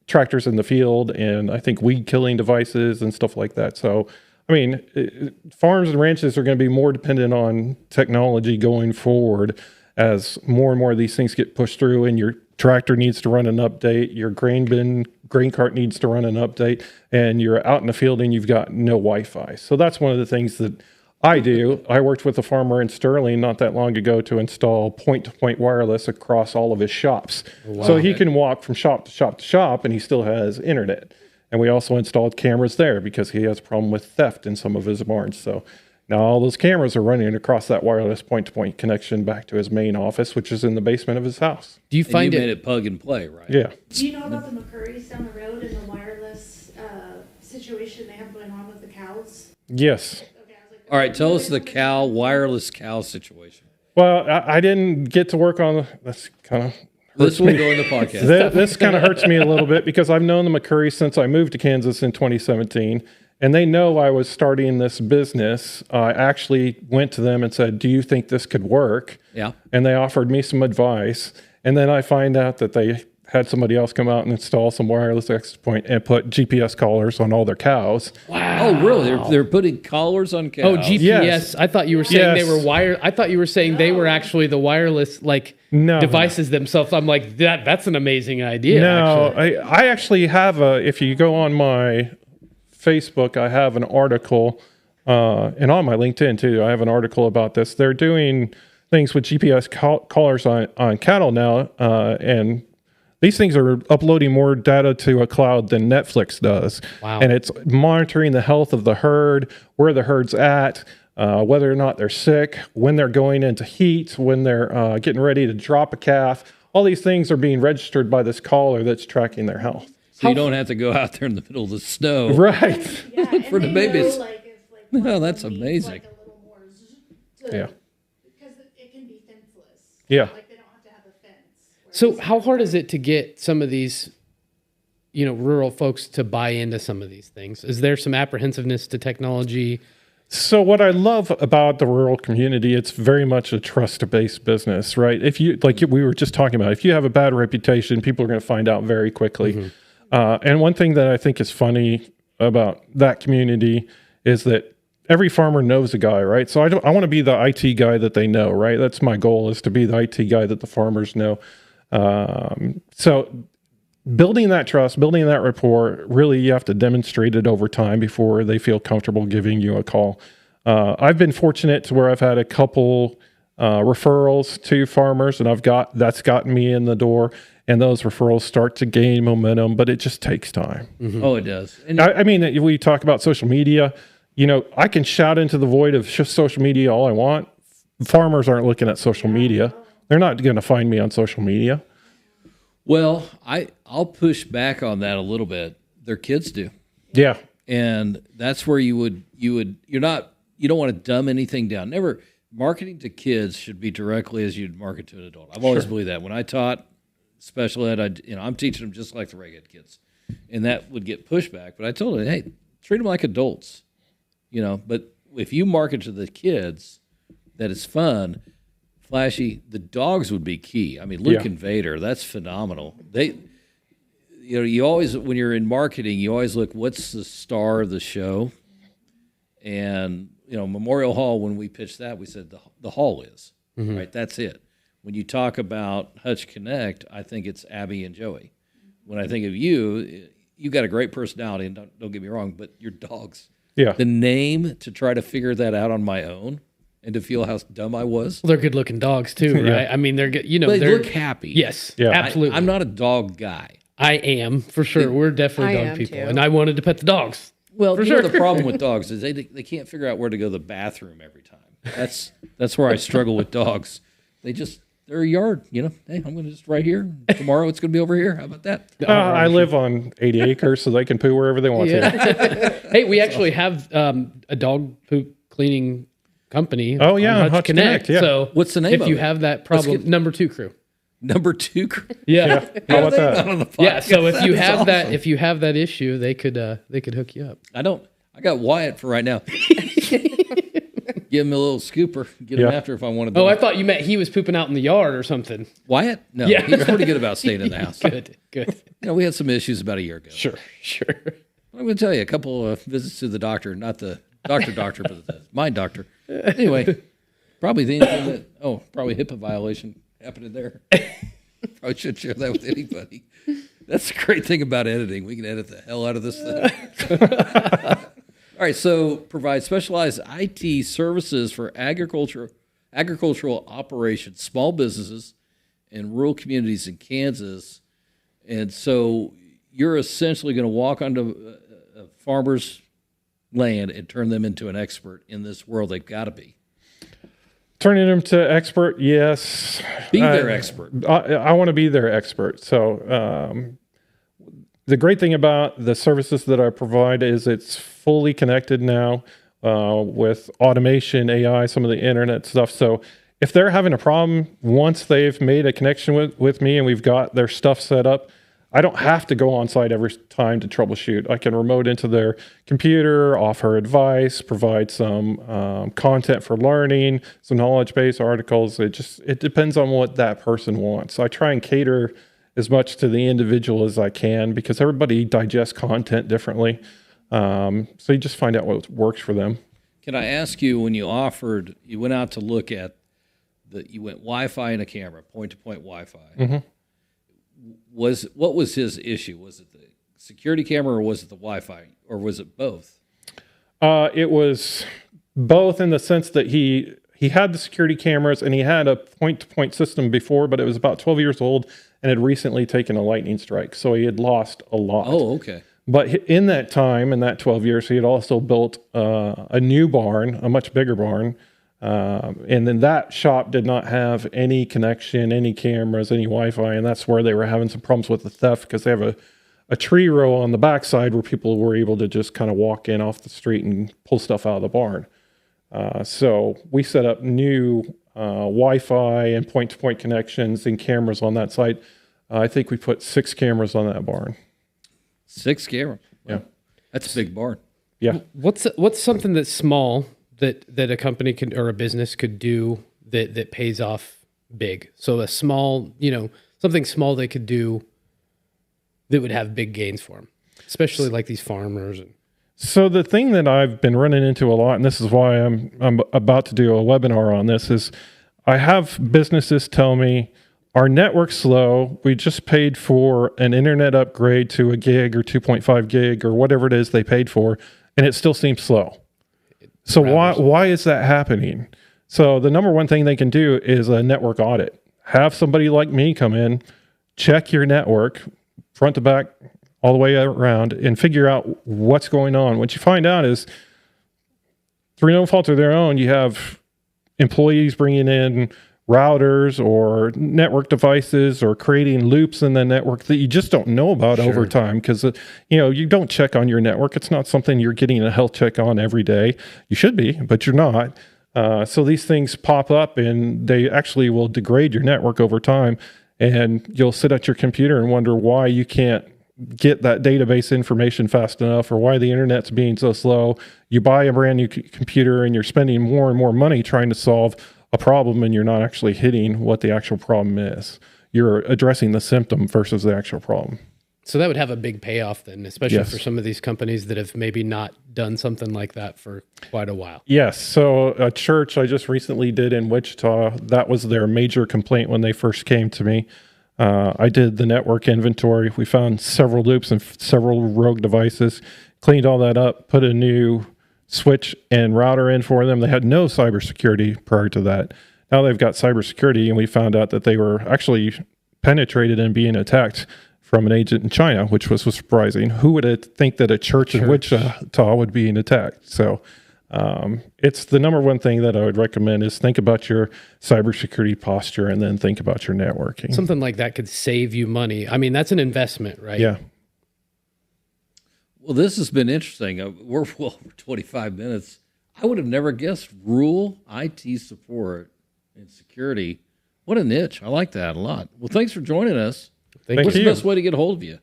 G: tractors in the field, and I think weed killing devices and stuff like that. So, I mean, farms and ranches are going to be more dependent on technology going forward as more and more of these things get pushed through, and your tractor needs to run an update, your grain cart needs to run an update, and you're out in the field and you've got no Wi-Fi. So that's one of the things that I do. I worked with a farmer in Sterling not that long ago to install point-to-point wireless across all of his shops. Wow. So he can walk from shop to shop to shop, and he still has internet. And we also installed cameras there because he has a problem with theft in some of his barns. So now all those cameras are running across that wireless point-to-point connection back to his main office, which is in the basement of his house.
B: Do you find
A: made it plug and play, right?
G: Yeah.
H: Do you know about the McCurrys down the road and the wireless situation they have going on with the cows?
G: Yes.
A: All right, tell us the wireless cow situation.
G: Well, I didn't get to work on, that's kind of
A: This will go in the podcast.
G: This kind of hurts me a little bit because I've known the McCurry since I moved to Kansas in 2017, and they know I was starting this business. I actually went to them and said, "Do you think this could work?"
A: Yeah.
G: And they offered me some advice, and then I find out that they had somebody else come out and install some wireless access point and put GPS collars on all their cows.
A: Wow. Oh, really? They're putting collars on cows.
B: Oh, GPS.
G: Yes.
B: I thought you were saying they were wire. I thought you were saying they were actually the wireless devices themselves. I'm like, that's an amazing idea.
G: No,
B: actually.
G: I actually have if you go on my Facebook, I have an article, and on my LinkedIn too, I have an article about this. They're doing things with GPS collars on cattle now, and these things are uploading more data to a cloud than Netflix does.
B: Wow.
G: And it's monitoring the health of the herd, where the herd's at, whether or not they're sick, when they're going into heat, when they're getting ready to drop a calf. All these things are being registered by this collar that's tracking their health.
A: So you don't have to go out there in the middle of the snow.
G: Right.
H: Yeah, and
A: For the
H: they
A: babies.
H: know, like, if, like,
A: No,
H: one of
A: that's
H: them needs,
A: amazing.
H: like, a little more to,
G: Yeah.
H: because it can be fenceless.
G: Yeah.
H: Like they don't have to have a fence.
B: So how hard is it to get some of these, rural folks to buy into some of these things? Is there some apprehensiveness to technology?
G: So what I love about the rural community, it's very much a trust-based business, right? If you, like we were just talking about, if you have a bad reputation, people are going to find out very quickly.
B: Mm-hmm.
G: And one thing that I think is funny about that community is that every farmer knows a guy, right? So I want to be the IT guy that they know, right? That's my goal, is to be the IT guy that the farmers know. So building that trust, building that rapport, really you have to demonstrate it over time before they feel comfortable giving you a call. I've been fortunate to where I've had a couple referrals to farmers, and that's gotten me in the door, and those referrals start to gain momentum, but it just takes time.
B: Mm-hmm.
A: Oh, it does. And
G: I mean, we talk about social media. I can shout into the void of social media all I want. Farmers aren't looking at social media. They're not going to find me on social media.
A: well, I'll push back on that a little bit. Their kids do.
G: Yeah.
A: And that's where you don't want to dumb anything down. Never marketing to kids should be directly as you'd market to an adult. I've always believed that. When I taught special ed, I'm teaching them just like the reg ed kids, and that would get pushback. But I told them, hey, treat them like adults, But if you market to the kids that it's fun, flashy, the dogs would be key. I mean, Luke and Vader, that's phenomenal. You always, when you're in marketing, you always look, what's the star of the show? And, Memorial Hall, when we pitched that, we said the hall is, right? That's it. When you talk about HutchConnect, I think it's Abby and Joey. When I think of you got a great personality, and don't get me wrong, but your dogs.
G: Yeah.
A: The name, to try to figure that out on my own and to feel how dumb I was.
B: Well, they're good looking dogs too, right?
G: Yeah.
B: I mean, they're good.
A: They
B: They're
A: look happy.
B: Yes,
G: Yeah.
B: absolutely.
A: I'm not a dog guy.
B: I am for sure. We're definitely
C: I
B: dog
C: am,
B: people,
C: too.
B: and I wanted to pet the dogs.
A: Well,
B: For
A: you know
B: sure.
A: the problem with dogs is they can't figure out where to go to the bathroom every time. That's where I struggle with dogs. They're a yard, Hey, I'm going to just right here. Tomorrow it's going to be over here. How about that?
G: I live on 80 acres, so they can poo wherever they want to.
B: Hey, we actually have a dog poop cleaning company.
G: Oh, yeah,
B: on
G: on
B: HutchConnect.
G: HutchConnect, yeah.
B: So
A: What's the name
B: if
A: of
B: you
A: it?
B: have that problem,
A: get-
B: number 2 crew.
A: Number 2.
B: Yeah.
G: How about that?
A: On the
B: Yeah, so
A: podcast.
B: if you
A: That is
B: have that,
A: awesome.
B: if you have that issue, they could hook you up.
A: I got Wyatt for right now. Give him a little scooper. Get him
G: Yeah.
A: after if I want to.
B: Oh, I thought you meant he was pooping out in the yard or something.
A: Wyatt? No,
B: Yeah.
A: he's pretty good about staying in the house.
B: Good.
A: We had some issues about a year ago.
B: Sure.
A: I'm going to tell you a couple of visits to the doctor, not the doctor, but the mind doctor. Anyway, probably the anything that, probably HIPAA violation happened in there. Probably shouldn't share that with anybody. That's the great thing about editing. We can edit the hell out of this thing. All right, so provide specialized IT services for agricultural operations, small businesses, and rural communities in Kansas. And so you're essentially going to walk onto a farmer's land and turn them into an expert in this world. They've got to be.
G: Turning them to expert, yes.
A: Be their expert.
G: I want to be their expert. So the great thing about the services that I provide is it's fully connected now with automation, AI, some of the internet stuff. So if they're having a problem, once they've made a connection with me and we've got their stuff set up, I don't have to go on site every time to troubleshoot. I can remote into their computer, offer advice, provide some content for learning, some knowledge-based articles. It depends on what that person wants. I try and cater as much to the individual as I can because everybody digests content differently. So you just find out what works for them.
A: Can I ask you, when you went out to look at you went Wi-Fi and a camera, point-to-point Wi-Fi.
G: Mm-hmm.
A: What was his issue? Was it the security camera or was it the Wi-Fi or was it both?
G: It was both in the sense that he had the security cameras and he had a point-to-point system before, but it was about 12 years old and had recently taken a lightning strike. So he had lost a lot.
A: Oh, okay.
G: But in that time, in that 12 years, he had also built a new barn, a much bigger barn. And then that shop did not have any connection, any cameras, any Wi-Fi. And that's where they were having some problems with the theft because they have a tree row on the backside where people were able to just kind of walk in off the street and pull stuff out of the barn. So we set up new Wi-Fi and point-to-point connections and cameras on that site. I think we put 6 cameras on that barn.
A: 6 cameras?
G: Yeah.
A: That's a big barn.
G: Yeah.
B: What's something that's small that a company could or a business could do that pays off big? So a small, something small they could do that would have big gains for them, especially like these farmers.
G: So the thing that I've been running into a lot, and this is why I'm about to do a webinar on this, is I have businesses tell me, our network's slow. We just paid for an internet upgrade to a gig or 2.5 gig or whatever it is they paid for, and it still seems slow. So why is that happening? So the number one thing they can do is a network audit. Have somebody like me come in, check your network, front to back, all the way around, and figure out what's going on. What you find out is, through no fault of their own, you have employees bringing in routers or network devices or creating loops in the network that you just don't know about over time because you don't check on your network. It's not something you're getting a health check on every day. You should be, but you're not. So these things pop up and they actually will degrade your network over time, and you'll sit at your computer and wonder why you can't get that database information fast enough or why the internet's being so slow. You buy a brand new computer and you're spending more and more money trying to solve a problem, and you're not actually hitting what the actual problem is. You're addressing the symptom versus the actual problem.
B: So that would have a big payoff then, especially for some of these companies that have maybe not done something like that for quite a while.
G: Yes. So a church I just recently did in Wichita, that was their major complaint when they first came to me. I did the network inventory. We found several loops and several rogue devices, cleaned all that up, put a new switch and router in for them. They had no cybersecurity prior to that. Now they've got cybersecurity, and we found out that they were actually penetrated and being attacked from an agent in China, which was surprising. Who would think that a church in Wichita would be attacked? So it's the number one thing that I would recommend is think about your cybersecurity posture and then think about your networking.
B: Something like that could save you money. I mean, that's an investment, right?
G: Yeah.
A: Well, this has been interesting. We're well over 25 minutes. I would have never guessed rural IT support and security. What a niche. I like that a lot. Well, thanks for joining us. What's the best way to get a hold of you?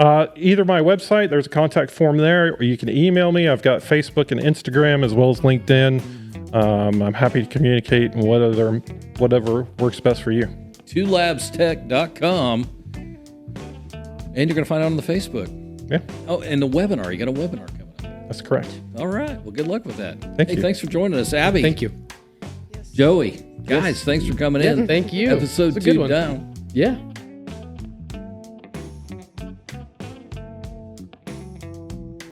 G: Either my website, there's a contact form there, or you can email me. I've got Facebook and Instagram as well as LinkedIn. I'm happy to communicate and whatever works best for you. 2labstech.com.
A: And you're going to find out on the Facebook.
G: Yeah.
A: Oh, and the webinar. You got a webinar coming up.
G: That's correct.
A: All right. Well, good luck with that.
G: Thank you.
A: Thanks for joining us, Abby.
B: Thank you.
A: Joey. Guys, thanks for coming in.
B: Thank you.
A: Episode 2 down.
B: Yeah.